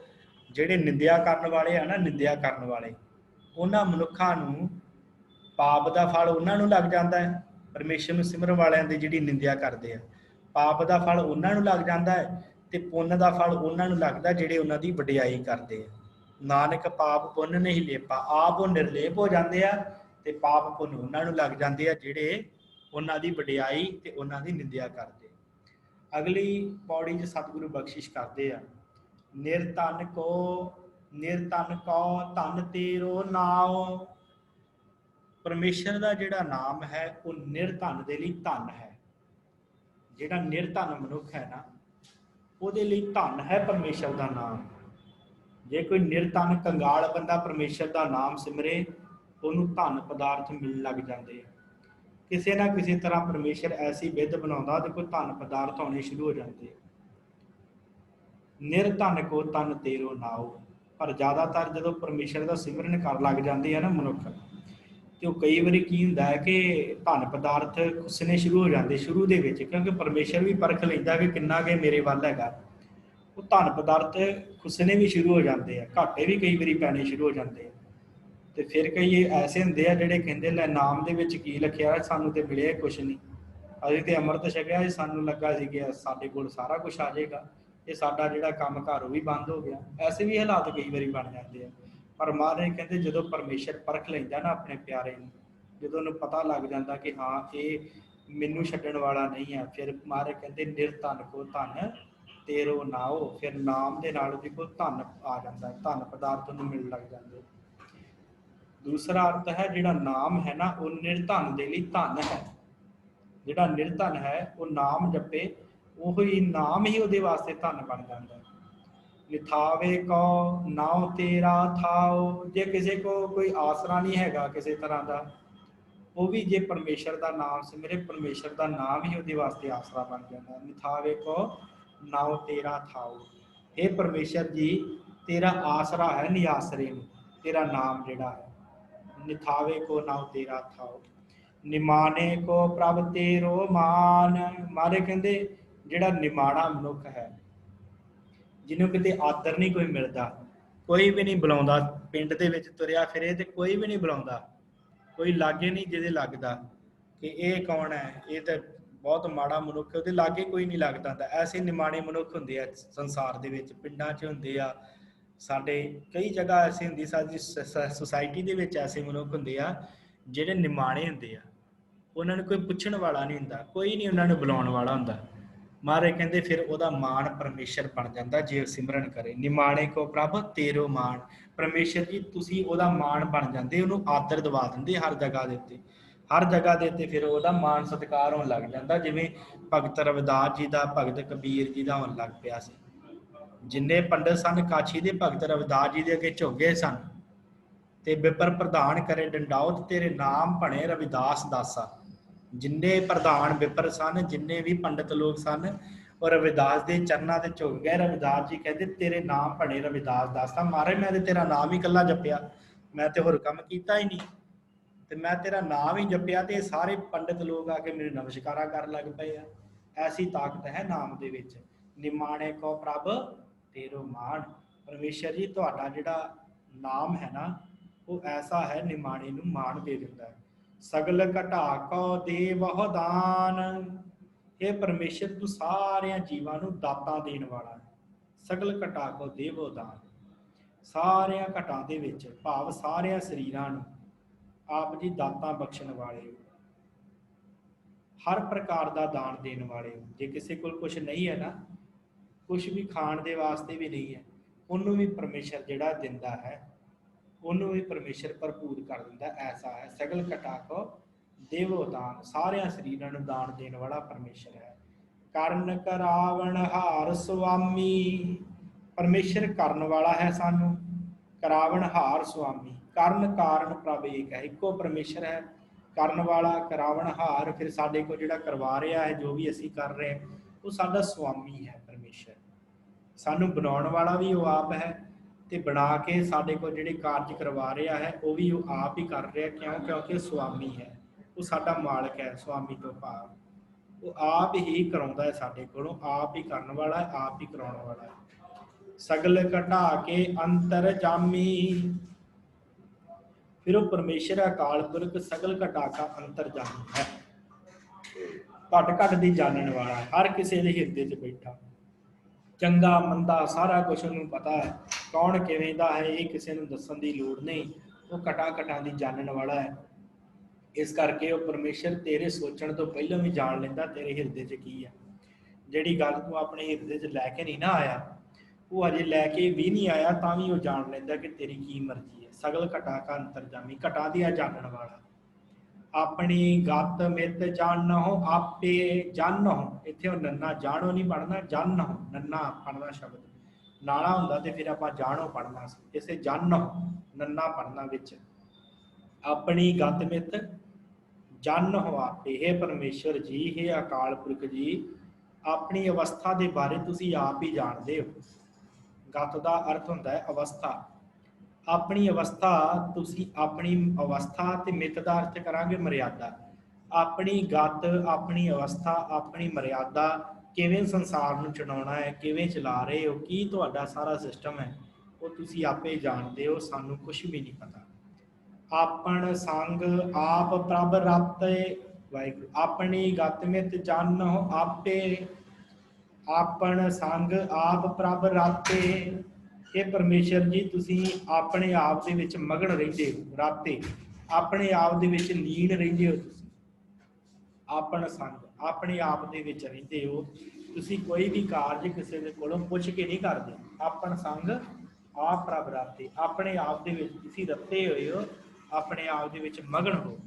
ਜਿਹੜੇ ਨਿੰਦਿਆ ਕਰਨ ਵਾਲੇ ਆ ਨਾ, ਨਿੰਦਿਆ ਕਰਨ ਵਾਲੇ, ਉਹਨਾਂ ਮਨੁੱਖਾਂ ਨੂੰ ਪਾਪ ਦਾ ਫਲ ਉਹਨਾਂ ਨੂੰ ਲੱਗ ਜਾਂਦਾ ਹੈ। ਪਰਮੇਸ਼ਰ ਨੂੰ ਸਿਮਰਨ ਵਾਲਿਆਂ ਦੀ ਜਿਹੜੀ ਨਿੰਦਿਆ ਕਰਦੇ ਆ, ਪਾਪ ਦਾ ਫਲ ਉਹਨਾਂ ਨੂੰ ਲੱਗ ਜਾਂਦਾ ਹੈ, ਤੇ ਪੁੰਨ ਦਾ ਫਲ ਉਹਨਾਂ ਨੂੰ ਲੱਗਦਾ ਜਿਹੜੇ ਉਹਨਾਂ ਦੀ ਵਡਿਆਈ ਕਰਦੇ ਆ। ਨਾਨਕ ਪਾਪ ਪੁੰਨ ਨਹੀਂ ਲੇਪਾ, ਆਪ ਉਹ ਨਿਰਲੇਪ ਹੋ ਜਾਂਦੇ ਆ, ਤੇ ਪਾਪ ਪੁੰਨ ਉਹਨਾਂ ਨੂੰ ਲੱਗ ਜਾਂਦੇ ਆ ਜਿਹੜੇ ਉਹਨਾਂ ਦੀ ਵਡਿਆਈ ਤੇ ਉਹਨਾਂ ਦੀ ਨਿੰਦਿਆ ਕਰਦੇ। ਅਗਲੀ ਪੌੜੀ 'ਚ ਸਤਿਗੁਰੂ ਬਖਸ਼ਿਸ਼ ਕਰਦੇ ਆ, ਨਿਰਧਨ ਕੋ ਧਨ ਤੇਰੋ ਨਾਉ। ਪਰਮੇਸ਼ਰ ਦਾ ਜਿਹੜਾ ਨਾਮ ਹੈ ਉਹ ਨਿਰਧਨ ਦੇ ਲਈ ਧਨ ਹੈ। ਜਿਹੜਾ ਨਿਰਧਨ ਮਨੁੱਖ ਹੈ ਨਾ, ਉਹਦੇ ਲਈ ਧਨ ਹੈ ਪਰਮੇਸ਼ਰ ਦਾ ਨਾਮ। ਜੇ ਕੋਈ ਨਿਰਧਨ ਕੰਗਾਲ ਬੰਦਾ ਪਰਮੇਸ਼ਰ ਦਾ ਨਾਮ ਸਿਮਰੇ, ਉਹਨੂੰ ਧਨ ਪਦਾਰਥ ਮਿਲਣ ਲੱਗ ਜਾਂਦੇ ਆ। ਕਿਸੇ ਨਾ ਕਿਸੇ ਤਰ੍ਹਾਂ ਪਰਮੇਸ਼ਰ ਐਸੀ ਵਿਧ ਬਣਾਉਂਦਾ ਤੇ ਕੋਈ ਧਨ ਪਦਾਰਥ ਆਉਣੇ ਸ਼ੁਰੂ ਹੋ ਜਾਂਦੇ। ਨਿਰਧਨ ਕੋ ਧਨ ਤੇਰੋ ਨਾਉ। ਪਰ ਜ਼ਿਆਦਾਤਰ ਜਦੋਂ ਪਰਮੇਸ਼ਰ ਦਾ ਸਿਮਰਨ ਕਰਨ ਲੱਗ ਜਾਂਦੇ ਆ ਨਾ ਮਨੁੱਖ, ਤੇ ਉਹ ਕਈ ਵਾਰੀ ਕੀ ਹੁੰਦਾ ਹੈ ਕਿ ਧਨ ਪਦਾਰਥ ਖੁੱਸਣੇ ਸ਼ੁਰੂ ਹੋ ਜਾਂਦੇ ਸ਼ੁਰੂ ਦੇ ਵਿੱਚ, ਕਿਉਂਕਿ ਪਰਮੇਸ਼ਰ ਵੀ ਪਰਖ ਲੈਂਦਾ ਕਿ ਕਿੰਨਾ ਕੁ ਮੇਰੇ ਵੱਲ ਹੈਗਾ। ਉਹ ਧਨ ਪਦਾਰਥ ਖੁੱਸਣੇ ਵੀ ਸ਼ੁਰੂ ਹੋ ਜਾਂਦੇ ਆ, ਘਾਟੇ ਵੀ ਕਈ ਵਾਰੀ ਪੈਣੇ ਸ਼ੁਰੂ ਹੋ ਜਾਂਦੇ ਆ। ਤੇ ਫਿਰ ਕਈ ਐਸੇ ਹੁੰਦੇ ਆ ਜਿਹੜੇ ਕਹਿੰਦੇ ਲੈ ਨਾਮ ਦੇ ਵਿੱਚ ਕੀ ਲਿਖਿਆ, ਸਾਨੂੰ ਤੇ ਮਿਲਿਆ ਕੁਛ ਨਹੀਂ, ਅਸੀਂ ਤੇ ਅੰਮ੍ਰਿਤ ਛਕਿਆ, ਸਾਨੂੰ ਲੱਗਾ ਸੀ ਕਿ ਸਾਡੇ ਕੋਲ ਸਾਰਾ ਕੁਛ ਆ ਜਾਏਗਾ, ਇਹ ਸਾਡਾ ਜਿਹੜਾ ਕੰਮ ਘਰ ਉਹ ਵੀ ਬੰਦ ਹੋ ਗਿਆ। ਐਸੇ ਵੀ ਹਾਲਾਤ ਕਈ ਵਾਰੀ ਬਣ ਜਾਂਦੇ ਆ। ਪਰ ਮਹਾਰਾਜ ਕਹਿੰਦੇ ਜਦੋਂ ਪਰਮੇਸ਼ਰ ਪਰਖ ਲੈਂਦਾ ਨਾ ਆਪਣੇ ਪਿਆਰੇ ਨੂੰ, ਜਦੋਂ ਉਹਨੂੰ ਪਤਾ ਲੱਗ ਜਾਂਦਾ ਕਿ ਹਾਂ ਇਹ ਮੈਨੂੰ ਛੱਡਣ ਵਾਲਾ ਨਹੀਂ ਹੈ, ਫਿਰ ਮਹਾਰਾਜ ਕਹਿੰਦੇ ਨਿਰਧਨ ਕੋ ਧਨ ਤੇਰੋ ਨਾਉ। ਫਿਰ ਨਾਮ ਦੇ ਨਾਲ ਉਹਦੇ ਕੋਲ ਧਨ ਆ ਜਾਂਦਾ, ਧਨ ਪਦਾਰਥ ਨੂੰ ਮਿਲਣ ਲੱਗ ਜਾਂਦੇ। ਦੂਸਰਾ ਅਰਥ ਹੈ ਜਿਹੜਾ ਨਾਮ ਹੈ ਨਾ, ਉਹ ਨਿਰਧਨ ਦੇ ਲਈ ਧਨ ਹੈ। ਜਿਹੜਾ ਨਿਰਧਨ ਹੈ ਉਹ ਨਾਮ ਜਪੇ, ਉਹ ਹੀ ਨਾਮ ਹੀ ਉਹਦੇ ਵਾਸਤੇ ਧਨ ਬਣ ਜਾਂਦਾ। ਨਿਥਾਵੇ ਕੋ ਨਾਉ ਤੇਰਾ ਥਾਉ। ਜੇ ਕਿਸੇ ਕੋ ਕੋਈ ਆਸਰਾ ਨਹੀਂ ਹੈਗਾ ਕਿਸੇ ਤਰ੍ਹਾਂ ਦਾ, ਉਹ ਵੀ ਜੇ ਪਰਮੇਸ਼ਰ ਦਾ ਨਾਮ ਸਿਮਰੇ, ਪਰਮੇਸ਼ਰ ਦਾ ਨਾਮ ਹੀ ਉਹਦੇ ਵਾਸਤੇ ਆਸਰਾ ਬਣ ਜਾਂਦਾ। ਨਿਥਾਵੇ ਕੋ ਨਾਉ ਤੇਰਾ ਥਾਉ। ਇਹ ਪਰਮੇਸ਼ਰ ਜੀ ਤੇਰਾ ਆਸਰਾ ਹੈ ਨਿਆਸਰੇ ਨੂੰ, ਤੇਰਾ ਨਾਮ ਜਿਹੜਾ ਹੈ। ਨਿਥਾਵੇ ਕੋ ਨਾਉ ਤੇਰਾ ਥਾਉ। ਨਿਮਾਣੇ ਕੋ ਪ੍ਰਭ ਤੇਰੋ ਮਾਨ। ਮਾਰੇ ਕਹਿੰਦੇ ਜਿਹੜਾ ਨਿਮਾਣਾ ਮਨੁੱਖ ਹੈ, ਜਿਹਨੂੰ ਕਿਤੇ ਆਦਰ ਨਹੀਂ ਕੋਈ ਮਿਲਦਾ, ਕੋਈ ਵੀ ਨਹੀਂ ਬੁਲਾਉਂਦਾ, ਪਿੰਡ ਦੇ ਵਿੱਚ ਤੁਰਿਆ ਫਿਰੇ ਤੇ ਕੋਈ ਵੀ ਨਹੀਂ ਬੁਲਾਉਂਦਾ, ਕੋਈ ਲਾਗੇ ਨਹੀਂ ਜਿਹਦੇ ਲੱਗਦਾ ਕਿ ਇਹ ਕੌਣ ਹੈ, ਇਹ ਤਾਂ ਬਹੁਤ ਮਾੜਾ ਮਨੁੱਖ, ਉਹਦੇ ਲਾਗੇ ਕੋਈ ਨਹੀਂ ਲੱਗਦਾ। ਤਾਂ ਐਸੇ ਨਿਮਾਣੇ ਮਨੁੱਖ ਹੁੰਦੇ ਆ ਸੰਸਾਰ ਦੇ ਵਿੱਚ, ਪਿੰਡਾਂ 'ਚ ਹੁੰਦੇ ਆ, ਸਾਡੇ ਕਈ ਜਗ੍ਹਾ ਐਸੀ ਹੁੰਦੀ, ਸਾਡੀ ਸੁਸਾਇਟੀ ਦੇ ਵਿੱਚ ਐਸੇ ਮਨੁੱਖ ਹੁੰਦੇ ਆ ਜਿਹੜੇ ਨਿਮਾਣੇ ਹੁੰਦੇ ਆ। ਉਹਨਾਂ ਨੂੰ ਕੋਈ ਪੁੱਛਣ ਵਾਲਾ ਨਹੀਂ ਹੁੰਦਾ, ਕੋਈ ਨਹੀਂ ਉਹਨਾਂ ਨੂੰ ਬੁਲਾਉਣ ਵਾਲਾ ਹੁੰਦਾ। ਮਹਾਰਾਜ ਕਹਿੰਦੇ ਫਿਰ ਉਹਦਾ ਮਾਣ ਪਰਮੇਸ਼ਰ ਬਣ ਜਾਂਦਾ ਜੇ ਸਿਮਰਨ ਕਰੇ। ਨਿਮਾਣੇ ਕੋ ਪ੍ਰਭ ਤੇਰੋ ਮਾਣ। ਪਰਮੇਸ਼ਰ ਜੀ ਤੁਸੀਂ ਉਹਦਾ ਮਾਣ ਬਣ ਜਾਂਦੇ, ਉਹਨੂੰ ਆਦਰ ਦਵਾ ਦਿੰਦੇ ਹਰ ਜਗ੍ਹਾ ਦੇ ਉੱਤੇ, ਹਰ ਜਗ੍ਹਾ ਦੇ ਉੱਤੇ ਫਿਰ ਉਹਦਾ ਮਾਣ ਸਤਿਕਾਰ ਹੋਣ ਲੱਗ ਜਾਂਦਾ, ਜਿਵੇਂ ਭਗਤ ਰਵਿਦਾਸ ਜੀ ਦਾ, ਭਗਤ ਕਬੀਰ ਜੀ ਦਾ ਹੋਣ ਲੱਗ ਪਿਆ ਸੀ। ਜਿੰਨੇ ਪੰਡਤ ਸਨ ਕਾਸ਼ੀ ਦੇ, ਭਗਤ ਰਵਿਦਾਸ ਜੀ ਦੇ ਅੱਗੇ ਝੁੱਗੇ ਸਨ। ਤੇ ਬਿਪਰ ਪ੍ਰਧਾਨ ਕਰੇ ਡੰਡਾਉਤ, ਤੇਰੇ ਨਾਮ ਭਣੇ ਰਵਿਦਾਸ ਦਾਸਾ। ਜਿੰਨੇ ਪ੍ਰਧਾਨ ਬਿਪਰ ਸਨ, ਜਿੰਨੇ ਵੀ ਪੰਡਤ ਲੋਕ ਸਨ, ਉਹ ਰਵਿਦਾਸ ਦੇ ਚਰਨਾਂ ਤੇ ਝੁਕ ਗਏ। ਰਵਿਦਾਸ ਜੀ ਕਹਿੰਦੇ ਤੇਰੇ ਨਾਮ ਭਣੇ ਰਵਿਦਾਸ ਦਾਸਾ। ਮਹਾਰਾਜ ਮੈਂ ਤੇ ਤੇਰਾ ਨਾਮ ਹੀ ਇਕੱਲਾ ਜਪਿਆ, ਮੈਂ ਤੇ ਹੋਰ ਕੰਮ ਕੀਤਾ ਹੀ ਨਹੀਂ, ਤੇ ਮੈਂ ਤੇਰਾ ਨਾਮ ਹੀ ਜਪਿਆ ਤੇ ਸਾਰੇ ਪੰਡਤ ਲੋਕ ਆ ਕੇ ਮੈਨੂੰ ਨਮਸਕਾਰਾਂ ਕਰਨ ਲੱਗ ਪਏ ਆ। ਐਸੀ ਤਾਕਤ ਹੈ ਨਾਮ ਦੇ ਵਿੱਚ। ਨਿਮਾਣੇ ਕੋ ਪ੍ਰਭ ਤੇਰੋ ਮਾਣ। ਪਰਮੇਸ਼ਰ ਜੀ ਤੁਹਾਡਾ ਜਿਹੜਾ ਨਾਮ ਹੈ ਨਾ, ਉਹ ਐਸਾ ਹੈ ਨਿਮਾਣੇ ਨੂੰ ਮਾਣ ਦੇ ਦਿੰਦਾ ਹੈ। ਸਗਲ ਘਟਾ ਕੋ ਦੇ ਬਹੁ ਦਾਨ। ਇਹ ਪਰਮੇਸ਼ਰ ਤੂੰ ਸਾਰਿਆਂ ਜੀਵਾਂ ਨੂੰ ਦਾਤਾਂ ਦੇਣ ਵਾਲਾ ਹੈ। ਸਗਲ ਘਟਾ ਕੋ ਦੇ ਬਹੁ ਦਾਨ। ਸਾਰਿਆਂ ਘਟਾਂ ਦੇ ਵਿੱਚ ਭਾਵ ਸਾਰਿਆਂ ਸਰੀਰਾਂ ਨੂੰ ਆਪ ਜੀ ਦਾਤਾਂ ਬਖਸ਼ਣ ਵਾਲੇ ਹੋ, ਹਰ ਪ੍ਰਕਾਰ ਦਾ ਦਾਨ ਦੇਣ ਵਾਲੇ ਹੋ। ਜੇ ਕਿਸੇ ਕੋਲ ਕੁਛ ਨਹੀਂ ਹੈ ਨਾ, ਕੁਛ ਵੀ ਖਾਣ ਦੇ ਵਾਸਤੇ ਵੀ ਨਹੀਂ ਹੈ, ਉਹਨੂੰ ਵੀ ਪਰਮੇਸ਼ਰ ਜਿਹੜਾ ਦਿੰਦਾ ਹੈ। ਉਹਨੂੰ ਵੀ ਪਰਮੇਸ਼ਰ ਭਰਪੂਰ ਕਰ ਦਿੰਦਾ। ਐਸਾ ਹੈ ਸਗਲ ਘਟਾ ਕੋ ਦੇਵੋ ਦਾਨ, ਸਾਰਿਆਂ ਸਰੀਰਾਂ ਨੂੰ ਦਾਨ ਦੇਣ ਵਾਲਾ ਪਰਮੇਸ਼ਰ ਹੈ। ਕਰਨ ਕਰਾਵਣ ਹਾਰ ਸੁਆਮੀ, ਪਰਮੇਸ਼ਰ ਕਰਨ ਵਾਲਾ ਹੈ ਸਾਨੂੰ, ਕਰਾਵਣ ਹਾਰ ਸੁਆਮੀ। ਕਰਨ ਕਾਰਨ ਪ੍ਰਭ ਏਕ ਹੈ, ਇੱਕੋ ਪਰਮੇਸ਼ਰ ਹੈ, ਕਰਨ ਵਾਲਾ ਕਰਾਵਣ ਹਾਰ। ਫਿਰ ਸਾਡੇ ਕੋਲ ਜਿਹੜਾ ਕਰਵਾ ਰਿਹਾ ਹੈ, ਜੋ ਵੀ ਅਸੀਂ ਕਰ ਰਹੇ ਹਾਂ, ਉਹ ਸਾਡਾ ਸੁਆਮੀ ਹੈ ਪਰਮੇਸ਼ਰ। ਸਾਨੂੰ ਬਣਾਉਣ ਵਾਲਾ ਵੀ ਉਹ ਆਪ ਹੈ, ਤੇ ਬਣਾ ਕੇ ਸਾਡੇ ਕੋਲ ਜਿਹੜੇ ਕਾਰਜ ਕਰਵਾ ਰਿਹਾ ਹੈ ਉਹ ਵੀ ਉਹ ਆਪ ਹੀ ਕਰ ਰਿਹਾ। ਕਿਉਂ? ਕਿਉਂਕਿ ਸੁਆਮੀ ਹੈ, ਉਹ ਸਾਡਾ ਮਾਲਕ ਹੈ। ਸੁਆਮੀ ਤੋਂ ਭਾਵ ਉਹ ਆਪ ਹੀ ਕਰਾਉਂਦਾ ਹੈ ਸਾਡੇ ਕੋਲੋਂ, ਆਪ ਹੀ ਕਰਨ ਵਾਲਾ ਹੈ, ਆਪ ਹੀ ਕਰਾਉਣ ਵਾਲਾ ਹੈ। ਸਗਲ ਘਟਾ ਕੇ ਅੰਤਰ ਜਾਮੀ, ਫਿਰ ਉਹ ਪਰਮੇਸ਼ਰ ਅਕਾਲ ਪੁਰਖ ਸਗਲ ਘਟਾ ਕਾ ਅੰਤਰ ਜਾਮੀ ਹੈ, ਘਟ ਘਟ ਦੀ ਜਾਣਨ ਵਾਲਾ, ਹਰ ਕਿਸੇ ਦੇ ਹਿਰਦੇ 'ਚ ਬੈਠਾ। ਚੰਗਾ ਮੰਦਾ ਸਾਰਾ ਕੁਛ ਉਹਨੂੰ ਪਤਾ ਹੈ, ਕੌਣ ਕਿਵੇਂ ਦਾ ਹੈ ਇਹ ਕਿਸੇ ਨੂੰ ਦੱਸਣ ਦੀ ਲੋੜ ਨਹੀਂ, ਉਹ ਘਟਾ ਘਟਾਂ ਦੀ ਜਾਣਨ ਵਾਲਾ ਹੈ। ਇਸ ਕਰਕੇ ਉਹ ਪਰਮੇਸ਼ਰ ਤੇਰੇ ਸੋਚਣ ਤੋਂ ਪਹਿਲਾਂ ਵੀ ਜਾਣ ਲੈਂਦਾ ਤੇਰੇ ਹਿਰਦੇ 'ਚ ਕੀ ਹੈ। ਜਿਹੜੀ ਗੱਲ ਤੂੰ ਆਪਣੇ ਹਿਰਦੇ 'ਚ ਲੈ ਕੇ ਨਹੀਂ ਨਾ ਆਇਆ, ਉਹ ਅਜੇ ਲੈ ਕੇ ਵੀ ਨਹੀਂ ਆਇਆ ਤਾਂ ਵੀ ਉਹ ਜਾਣ ਲੈਂਦਾ ਕਿ ਤੇਰੀ ਕੀ ਮਰਜ਼ੀ ਹੈ। ਸਗਲ ਘਟਾ ਕਾ ਅੰਤਰਜਾਮੀ, ਘਟਾ ਦੀ ਜਾਣਨ ਵਾਲਾ। ਆਪਣੀ ਗਤ ਮਿਤ ਜਾਣੋ ਆਪੇ ਜਾਣੋ, ਇੱਥੇ ਉਹ ਨੰਨਾ ਜਾਣੋ ਨਹੀਂ ਪੜ੍ਹਨਾ, ਜਾਣੋ ਨੰਨਾ ਪੜ੍ਹਨਾ ਸ਼ਬਦ, ਨਾਲਾ ਹੁੰਦਾ ਤੇ ਫਿਰ ਆਪਾਂ ਜਾਣੋ ਪੜ੍ਹਨਾ ਸੀ, ਇਸੇ ਜਾਣੋ ਨੰਨਾ ਪੜ੍ਹਨਾ ਵਿੱਚ। ਆਪਣੀ ਗਤ ਮਿਤ ਜਾਣੋ ਆਪੇ, हे ਪਰਮੇਸ਼ਵਰ ਜੀ, हे ਅਕਾਲ ਪੁਰਖ ਜੀ, ਆਪਣੀ ਅਵਸਥਾ ਦੇ ਬਾਰੇ ਤੁਸੀਂ ਆਪ ਹੀ ਜਾਣਦੇ ਹੋ। ਗਤ ਦਾ ਅਰਥ ਹੁੰਦਾ ਹੈ ਅਵਸਥਾ। ਆਪਣੀ ਅਵਸਥਾ ਤੁਸੀਂ, ਆਪਣੀ ਅਵਸਥਾ ਤੇ ਮਿਤ ਦਾ ਅਰਥ ਕਰਾਂਗੇ ਮਰਿਆਦਾ। ਆਪਣੀ ਗਤ, ਆਪਣੀ ਅਵਸਥਾ, ਆਪਣੀ ਮਰਿਆਦਾ, ਕਿਵੇਂ ਸੰਸਾਰ ਨੂੰ ਚਲਾਉਣਾ ਹੈ, ਕਿਵੇਂ ਚਲਾ ਰਹੇ ਹੋ, ਕੀ ਤੁਹਾਡਾ ਸਾਰਾ ਸਿਸਟਮ ਹੈ, ਉਹ ਤੁਸੀਂ ਆਪੇ ਜਾਣਦੇ ਹੋ, ਸਾਨੂੰ ਕੁਛ ਵੀ ਨਹੀਂ ਪਤਾ। ਆਪਣ ਸੰਗ ਆਪ ਪ੍ਰਭ ਰਾਤੇ, ਵਾਹਿਗੁਰੂ। ਆਪਣੀ ਗਤ ਮਿਤ ਜਾਣੋ ਆਪੇ, ਆਪਣ ਸੰਗ ਆਪ ਪ੍ਰਭ ਰਾਤੇ। ਇਹ ਪਰਮੇਸ਼ਰ ਜੀ ਤੁਸੀਂ ਆਪਣੇ ਆਪ ਦੇ ਵਿੱਚ ਮਗਨ ਰਹਿੰਦੇ ਹੋ, ਰਾਤੇ ਆਪਣੇ ਆਪ ਦੇ ਵਿੱਚ ਲੀਨ ਰਹਿੰਦੇ ਹੋ। ਤੁਸੀਂ ਆਪਣ ਸੰਗ, ਆਪਣੇ ਆਪ ਦੇ ਵਿੱਚ ਰਹਿੰਦੇ ਹੋ। ਤੁਸੀਂ ਕੋਈ ਵੀ ਕਾਰਜ ਕਿਸੇ ਦੇ ਕੋਲੋਂ ਪੁੱਛ ਕੇ ਨਹੀਂ ਕਰਦੇ। ਆਪਣ ਸੰਗ ਆਪ ਪ੍ਰਭ ਰਾਤੇ, ਆਪਣੇ ਆਪ ਦੇ ਵਿੱਚ ਤੁਸੀਂ ਰੱਤੇ ਹੋਏ ਹੋ, ਆਪਣੇ ਆਪ ਦੇ ਵਿੱਚ ਮਗਨ ਹੋ।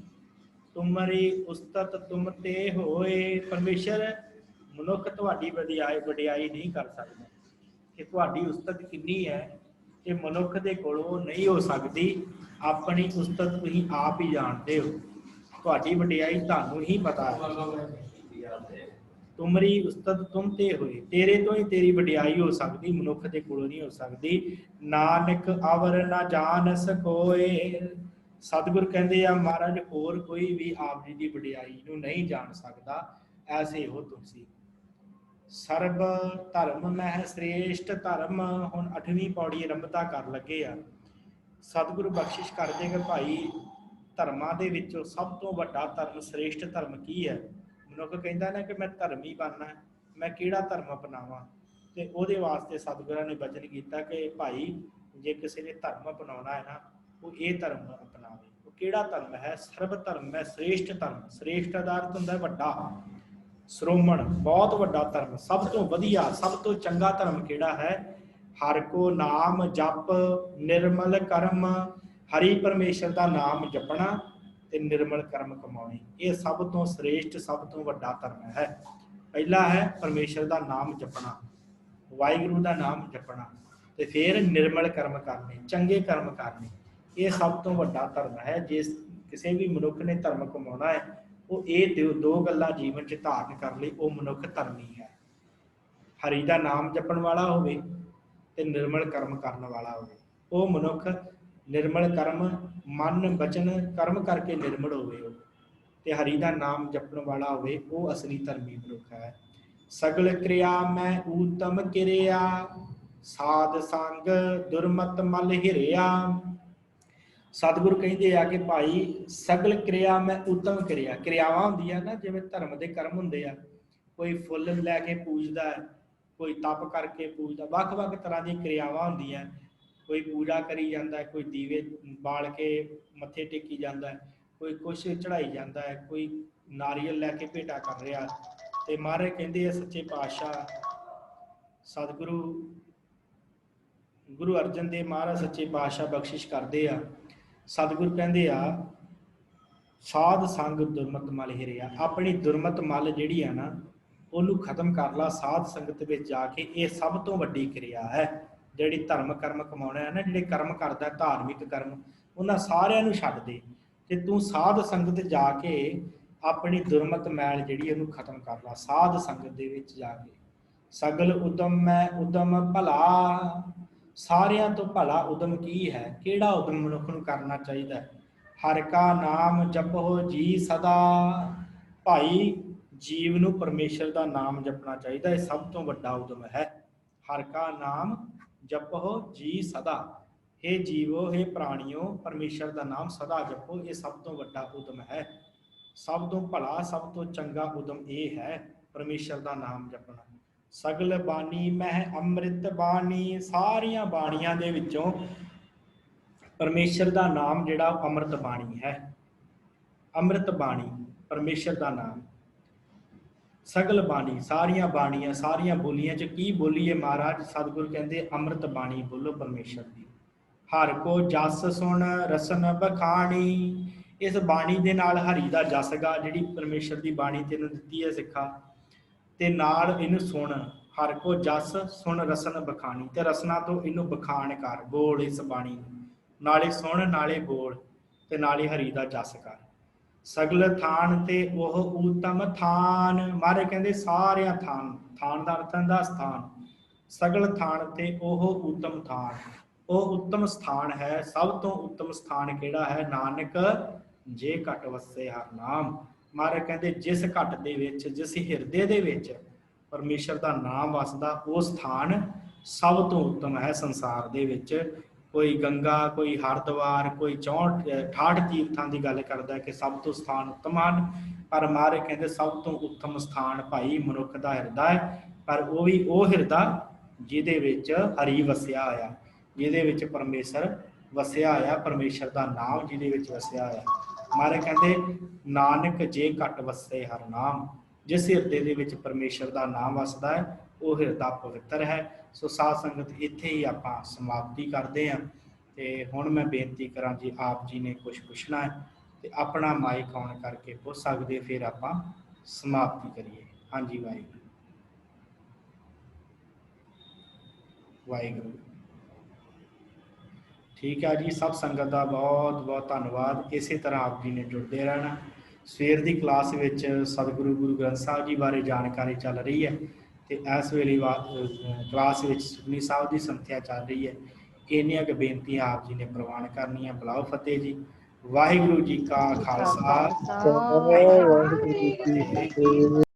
ਤੁਮਰੀ ਉਸਤਤ ਤੁਮ ਤੇ ਹੋਏ, ਪਰਮੇਸ਼ਰ ਮਨੁੱਖ ਤੁਹਾਡੀ ਵਡਿਆਈ ਨਹੀਂ ਕਰ ਸਕਦਾ ਕਿ ਤੁਹਾਡੀ ਉਸਤਤ ਕਿੰਨੀ ਹੈ, ਇਹ ਮਨੁੱਖ ਦੇ ਕੋਲੋਂ ਨਹੀਂ ਹੋ ਸਕਦੀ। ਆਪਣੀ ਉਸਤਤ ਤੁਸੀਂ ਆਪ ਹੀ ਜਾਣਦੇ ਹੋ, ਤੁਹਾਡੀ ਵਡਿਆਈ ਤੁਹਾਨੂੰ ਹੀ ਪਤਾ ਹੈ। ਤੁਮਰੀ ਉਸਤਤ ਤੁਮ ਤੇ ਹੋਏ, ਤੇਰੇ ਤੋਂ ਹੀ ਤੇਰੀ ਵਡਿਆਈ ਹੋ ਸਕਦੀ, ਮਨੁੱਖ ਦੇ ਕੋਲੋਂ ਨਹੀਂ ਹੋ ਸਕਦੀ। ਨਾਨਕ ਅਵਰ ਨਾ ਜਾਣ ਸਕੋਏ, ਸਤਿਗੁਰ ਕਹਿੰਦੇ ਆ ਮਹਾਰਾਜ ਹੋਰ ਕੋਈ ਵੀ ਆਪ ਜੀ ਦੀ ਵਡਿਆਈ ਨੂੰ ਨਹੀਂ ਜਾਣ ਸਕਦਾ, ਐਸੇ ਹੋ ਤੁਸੀਂ। ਸਰਬ ਧਰਮ ਮਹਿ ਸ੍ਰੇਸ਼ਟ ਧਰਮ, ਹੁਣ 8ਵੀਂ ਪੌੜੀ ਆਰੰਭਤਾ ਕਰ ਲੱਗੇ ਆ। ਸਤਿਗੁਰੂ ਬਖਸ਼ਿਸ਼ ਕਰਦੇ ਕਿ ਭਾਈ ਧਰਮਾਂ ਦੇ ਵਿੱਚੋਂ ਸਭ ਤੋਂ ਵੱਡਾ ਧਰਮ, ਸ੍ਰੇਸ਼ਟ ਧਰਮ ਕੀ ਹੈ। ਮਨੁੱਖ ਕਹਿੰਦਾ ਨਾ ਕਿ ਮੈਂ ਧਰਮੀ ਬਣਨਾ, ਮੈਂ ਕਿਹੜਾ ਧਰਮ ਅਪਣਾਵਾਂ, ਤੇ ਉਹਦੇ ਵਾਸਤੇ ਸਤਿਗੁਰਾਂ ਨੇ ਬਚਨ ਕੀਤਾ ਕਿ ਭਾਈ ਜੇ ਕਿਸੇ ਨੇ ਧਰਮ ਅਪਣਾਉਣਾ ਹੈ ਨਾ, ਉਹ ਇਹ ਧਰਮ ਅਪਣਾਵੇ। ਉਹ ਕਿਹੜਾ ਧਰਮ ਹੈ? ਸਰਬ ਧਰਮ ਹੈ ਸ੍ਰੇਸ਼ਟ ਧਰਮ। ਸ੍ਰੇਸ਼ਟ ਦਾ ਅਰਥ ਹੁੰਦਾ ਵੱਡਾ, ਸ਼੍ਰੋਮਣ, ਬਹੁਤ ਵੱਡਾ ਧਰਮ, ਸਭ ਤੋਂ ਵਧੀਆ, ਸਭ ਤੋਂ ਚੰਗਾ ਧਰਮ ਕਿਹੜਾ ਹੈ? ਹਰਿ ਕੋ ਨਾਮ ਜਪ ਨਿਰਮਲ ਕਰਮ, ਹਰੀ ਪਰਮੇਸ਼ਰ ਦਾ ਨਾਮ ਜਪਣਾ ਤੇ ਨਿਰਮਲ ਕਰਮ ਕਮਾਉਣੇ, ਇਹ ਸਭ ਤੋਂ ਸ੍ਰੇਸ਼ਟ, ਸਭ ਤੋਂ ਵੱਡਾ ਧਰਮ ਹੈ। ਪਹਿਲਾ ਹੈ ਪਰਮੇਸ਼ਰ ਦਾ ਨਾਮ ਜਪਣਾ, ਵਾਹਿਗੁਰੂ ਦਾ ਨਾਮ ਜਪਣਾ, ਤੇ ਫਿਰ ਨਿਰਮਲ ਕਰਮ ਕਰਨੇ, ਚੰਗੇ ਕਰਮ ਕਰਨੇ, ਇਹ ਸਭ ਤੋਂ ਵੱਡਾ ਧਰਮ ਹੈ। ਜਿਸ ਕਿਸੇ ਵੀ ਮਨੁੱਖ ਨੇ ਧਰਮ ਕਮਾਉਣਾ ਹੈ, ਉਹ ਇਹ ਦੋ ਗੱਲਾਂ ਜੀਵਨ 'ਚ ਧਾਰਨ ਕਰ ਲਈ, ਉਹ ਮਨੁੱਖ ਧਰਮੀ ਹੈ। ਹਰੀ ਦਾ ਨਾਮ ਜਪਣ ਵਾਲਾ ਹੋਵੇ ਤੇ ਨਿਰਮਲ ਕਰਮ ਕਰਨ ਵਾਲਾ ਹੋਵੇ, ਉਹ ਮਨੁੱਖ ਨਿਰਮਲ ਕਰਮ, ਮਨ ਬਚਨ ਕਰਮ ਕਰਕੇ ਨਿਰਮਲ ਹੋਵੇ ਉਹ, ਤੇ ਹਰੀ ਦਾ ਨਾਮ ਜਪਣ ਵਾਲਾ ਹੋਵੇ, ਉਹ ਅਸਲੀ ਧਰਮੀ ਮਨੁੱਖ ਹੈ। ਸਗਲ ਕਿਰਿਆ ਮੈਂ ਊਤਮ ਕਿਰਿਆ, ਸਾਧ ਸੰਗ ਦੁਰਮਤ ਮਲ ਹਿਰਿਆ। ਸਤਿਗੁਰੂ ਕਹਿੰਦੇ ਆ ਕਿ ਭਾਈ ਸਗਲ ਕਿਰਿਆ ਮੈਂ ਉੱਤਮ ਕਿਰਿਆ, ਕਿਰਿਆਵਾਂ ਹੁੰਦੀਆਂ ਨਾ ਜਿਵੇਂ ਧਰਮ ਦੇ ਕਰਮ ਹੁੰਦੇ ਆ, ਕੋਈ ਫੁੱਲ ਲੈ ਕੇ ਪੂਜਦਾ ਹੈ, ਕੋਈ ਤਪ ਕਰਕੇ ਪੂਜਦਾ, ਵੱਖ-ਵੱਖ ਤਰ੍ਹਾਂ ਦੀਆਂ ਕਿਰਿਆਵਾਂ ਹੁੰਦੀਆਂ। ਕੋਈ ਪੂਜਾ ਕਰੀ ਜਾਂਦਾ, ਕੋਈ ਦੀਵੇ ਬਾਲ ਕੇ ਮੱਥੇ ਟੇਕੀ ਜਾਂਦਾ, ਕੋਈ ਕੁਛ ਚੜਾਈ ਜਾਂਦਾ ਹੈ, ਕੋਈ ਨਾਰੀਅਲ ਲੈ ਕੇ ਭੇਟਾ ਕਰ ਰਿਹਾ। ਤੇ ਮਹਾਰਾਜ ਕਹਿੰਦੇ ਆ ਸੱਚੇ ਪਾਤਸ਼ਾਹ ਸਤਿਗੁਰੂ ਗੁਰੂ ਅਰਜਨ ਦੇਵ ਮਹਾਰਾਜ ਸੱਚੇ ਪਾਤਸ਼ਾਹ ਬਖਸ਼ਿਸ਼ ਕਰਦੇ ਆ। ਸਤਿਗੁਰ ਕਹਿੰਦੇ ਆ ਸਾਧ ਸੰਗ ਦੁਰਮਤ ਮਲ ਹਿਰਿਆ, ਆਪਣੀ ਦੁਰਮਤ ਮਲ ਜਿਹੜੀ ਆ ਨਾ ਉਹਨੂੰ ਖਤਮ ਕਰ ਲਾ ਸਾਧ ਸੰਗਤ ਵਿੱਚ ਜਾ ਕੇ। ਇਹ ਸਭ ਤੋਂ ਵੱਡੀ ਕਿਰਿਆ ਹੈ ਜਿਹੜੀ ਧਰਮ ਕਰਮ ਕਮਾਉਣਾ ਹੈ ਨਾ, ਜਿਹੜੇ ਕਰਮ ਕਰਦਾ ਧਾਰਮਿਕ ਕਰਮ, ਉਹਨਾਂ ਸਾਰਿਆਂ ਨੂੰ ਛੱਡ ਦੇ ਤੇ ਤੂੰ ਸਾਧ ਸੰਗਤ ਜਾ ਕੇ ਆਪਣੀ ਦੁਰਮਤ ਮੈਲ ਜਿਹੜੀ ਉਹਨੂੰ ਖਤਮ ਕਰ ਲਾ ਸਾਧ ਸੰਗਤ ਦੇ ਵਿੱਚ ਜਾ ਕੇ। ਸਗਲ ਉਦਮ ਮੈਂ ਉਦਮ ਭਲਾ, ਸਾਰਿਆਂ ਤੋਂ ਭਲਾ ਉਦਮ ਕੀ ਹੈ? ਕਿਹੜਾ ਉਦਮ ਮਨੁੱਖ ਨੂੰ ਕਰਨਾ ਚਾਹੀਦਾ ਹੈ? ਹਰਿ ਕਾ ਨਾਮ ਜਪੋ ਜੀ ਸਦਾ, ਭਾਈ ਜੀਵ ਨੂੰ ਪਰਮੇਸ਼ਰ ਦਾ ਨਾਮ ਜਪਣਾ ਚਾਹੀਦਾ, ਇਹ ਸਭ ਤੋਂ ਵੱਡਾ ਉਦਮ ਹੈ। ਹਰਿ ਕਾ ਨਾਮ ਜਪੋ ਜੀ ਸਦਾ, हे ਜੀਵੋ हे ਪ੍ਰਾਣੀਓ ਪਰਮੇਸ਼ਰ ਦਾ ਨਾਮ ਸਦਾ ਜਪੋ, ਇਹ ਸਭ ਤੋਂ ਵੱਡਾ ਉਦਮ ਹੈ। ਸਭ ਤੋਂ ਭਲਾ ਸਭ ਤੋਂ ਚੰਗਾ ਉਦਮ ਇਹ ਹੈ ਪਰਮੇਸ਼ਰ ਦਾ ਨਾਮ ਜਪਣਾ। ਸਗਲ ਬਾਣੀ ਮਹਿ ਅੰਮ੍ਰਿਤ ਬਾਣੀ, ਸਾਰੀਆਂ ਬਾਣੀਆਂ ਦੇ ਵਿੱਚੋਂ ਪਰਮੇਸ਼ਰ ਦਾ ਨਾਮ ਜਿਹੜਾ ਅੰਮ੍ਰਿਤ ਬਾਣੀ ਹੈ। ਅੰਮ੍ਰਿਤ ਬਾਣੀ ਪਰਮੇਸ਼ਰ ਦਾ ਨਾਮ। ਸਗਲ ਬਾਣੀ ਸਾਰੀਆਂ ਬਾਣੀਆਂ, ਸਾਰੀਆਂ ਬੋਲੀਆਂ 'ਚ ਕੀ ਬੋਲੀਏ ਮਹਾਰਾਜ? ਸਤਿਗੁਰ ਕਹਿੰਦੇ ਅੰਮ੍ਰਿਤ ਬਾਣੀ ਬੋਲੋ ਪਰਮੇਸ਼ਰ ਦੀ। ਹਰ ਕੋ ਜਸ ਸੁਣ ਰਸਨ ਬਖਾਣੀ, ਇਸ ਬਾਣੀ ਦੇ ਨਾਲ ਹਰੀ ਦਾ ਜਸ ਗਾ, ਜਿਹੜੀ ਪਰਮੇਸ਼ਰ ਦੀ ਬਾਣੀ ਤੈਨੂੰ ਦਿੱਤੀ ਹੈ ਸਿੱਖਾ, ਤੇ ਨਾਲ ਇਹਨੂੰ ਸੁਣ। ਹਰ ਕੋ ਜਸ ਸੁਣ ਰਸਨ ਬਖਾਣੀ, ਤੇ ਰਸਨਾ ਤੋਂ ਇਹਨੂੰ ਬਖਾਣ ਕਰ, ਬੋਲ ਇਸ ਬਾਣੀ ਨੂੰ, ਨਾਲੇ ਸੁਣ ਨਾਲੇ ਬੋਲ ਤੇ ਨਾਲੇ ਹਰੀ ਦਾ ਜਸ ਕਰ। ਸਗਲ ਥਾਨ ਤੇ ਉਹ ਊਤਮ ਥਾਨ, ਮਾਰੇ ਕਹਿੰਦੇ ਸਾਰਿਆਂ ਥਾਨ, ਥਾਨ ਦਾ ਅਰਥ ਹੁੰਦਾ ਸਥਾਨ। ਸਗਲ ਥਾਨ ਤੇ ਉਹ ਊਤਮ ਥਾਨ, ਉਹ ਉੱਤਮ ਸਥਾਨ ਹੈ। ਸਭ ਤੋਂ ਉੱਤਮ ਸਥਾਨ ਕਿਹੜਾ ਹੈ? ਨਾਨਕ ਜੇ ਘਟ ਵਸੇ ਹਰ ਨਾਮ। ਮਹਾਰਾਜ ਕਹਿੰਦੇ ਜਿਸ ਘਟ ਦੇ ਵਿੱਚ, ਜਿਸ ਹਿਰਦੇ ਦੇ ਵਿੱਚ ਪਰਮੇਸ਼ਰ ਦਾ ਨਾਮ ਵਸਦਾ, ਉਹ ਸਥਾਨ ਸਭ ਤੋਂ ਉੱਤਮ ਹੈ ਸੰਸਾਰ ਦੇ ਵਿੱਚ। ਕੋਈ ਗੰਗਾ, ਕੋਈ ਹਰਿਦੁਆਰ, ਕੋਈ 68 ਤੀਰਥਾਂ ਦੀ ਗੱਲ ਕਰਦਾ ਕਿ ਸਭ ਤੋਂ ਸਥਾਨ ਉੱਤਮ ਹਨ, ਪਰ ਮਹਾਰਾਜ ਕਹਿੰਦੇ ਸਭ ਤੋਂ ਉੱਤਮ ਸਥਾਨ ਭਾਈ ਮਨੁੱਖ ਦਾ ਹਿਰਦਾ ਹੈ। ਪਰ ਉਹ ਵੀ ਉਹ ਹਿਰਦਾ ਜਿਹਦੇ ਵਿੱਚ ਹਰੀ ਵਸਿਆ ਹੋਇਆ, ਜਿਹਦੇ ਵਿੱਚ ਪਰਮੇਸ਼ਰ ਵਸਿਆ ਹੋਇਆ, ਪਰਮੇਸ਼ਰ ਦਾ ਨਾਮ ਜਿਹਦੇ ਵਿੱਚ ਵਸਿਆ ਹੋਇਆ। ਮਹਾਰਾਜ ਕਹਿੰਦੇ ਨਾਨਕ ਜੇ ਘਟ ਵਸੇ ਹਰ ਨਾਮ, ਜਿਸ ਹਿਰਦੇ ਦੇ ਵਿੱਚ ਪਰਮੇਸ਼ਰ ਦਾ ਨਾਮ ਵਸਦਾ ਹੈ ਉਹ ਹਿਰਦਾ ਪਵਿੱਤਰ ਹੈ। ਸੋ ਸਾਧ ਸੰਗਤ ਇੱਥੇ ਹੀ ਆਪਾਂ ਸਮਾਪਤੀ ਕਰਦੇ ਹਾਂ। ਤੇ ਹੁਣ ਮੈਂ ਬੇਨਤੀ ਕਰਾਂ ਜੀ, ਆਪ ਜੀ ਨੇ ਕੁਝ ਪੁੱਛਣਾ ਹੈ ਤੇ ਆਪਣਾ ਮਾਈਕ ਔਨ ਕਰਕੇ ਪੁੱਛ ਸਕਦੇ, ਫਿਰ ਆਪਾਂ ਸਮਾਪਤੀ ਕਰੀਏ। ਹਾਂਜੀ, ਵਾਹਿਗੁਰੂ ਵਾਹਿਗੁਰੂ। ਠੀਕ ਹੈ ਜੀ, ਸਭ ਸੰਗਤ ਦਾ ਬਹੁਤ ਬਹੁਤ ਧੰਨਵਾਦ। ਇਸੇ ਤਰ੍ਹਾਂ ਆਪ ਜੀ ਨੇ ਜੁੜਦੇ ਰਹਿਣਾ। ਸਵੇਰ ਦੀ ਕਲਾਸ ਵਿੱਚ ਸਤਿਗੁਰੂ ਗੁਰੂ ਗ੍ਰੰਥ ਸਾਹਿਬ ਜੀ ਬਾਰੇ ਜਾਣਕਾਰੀ ਚੱਲ ਰਹੀ ਹੈ ਤੇ ਇਸ ਵੇਲੇ ਕਲਾਸ ਵਿੱਚ ਸੁਖਮਨੀ ਸਾਹਿਬ ਦੀ ਸੰਥਿਆ ਚੱਲ ਰਹੀ ਹੈ। ਇੰਨੀਆਂ ਕੁ ਬੇਨਤੀਆਂ ਆਪ ਜੀ ਨੇ ਪ੍ਰਵਾਨ ਕਰਨੀਆਂ। ਬੁਲਾਓ ਫਤਿਹ ਜੀ। ਵਾਹਿਗੁਰੂ ਜੀ ਕਾ ਖਾਲਸਾ, ਵਾਹਿਗੁਰੂ ਜੀ ਕੀ ਫਤਿਹ।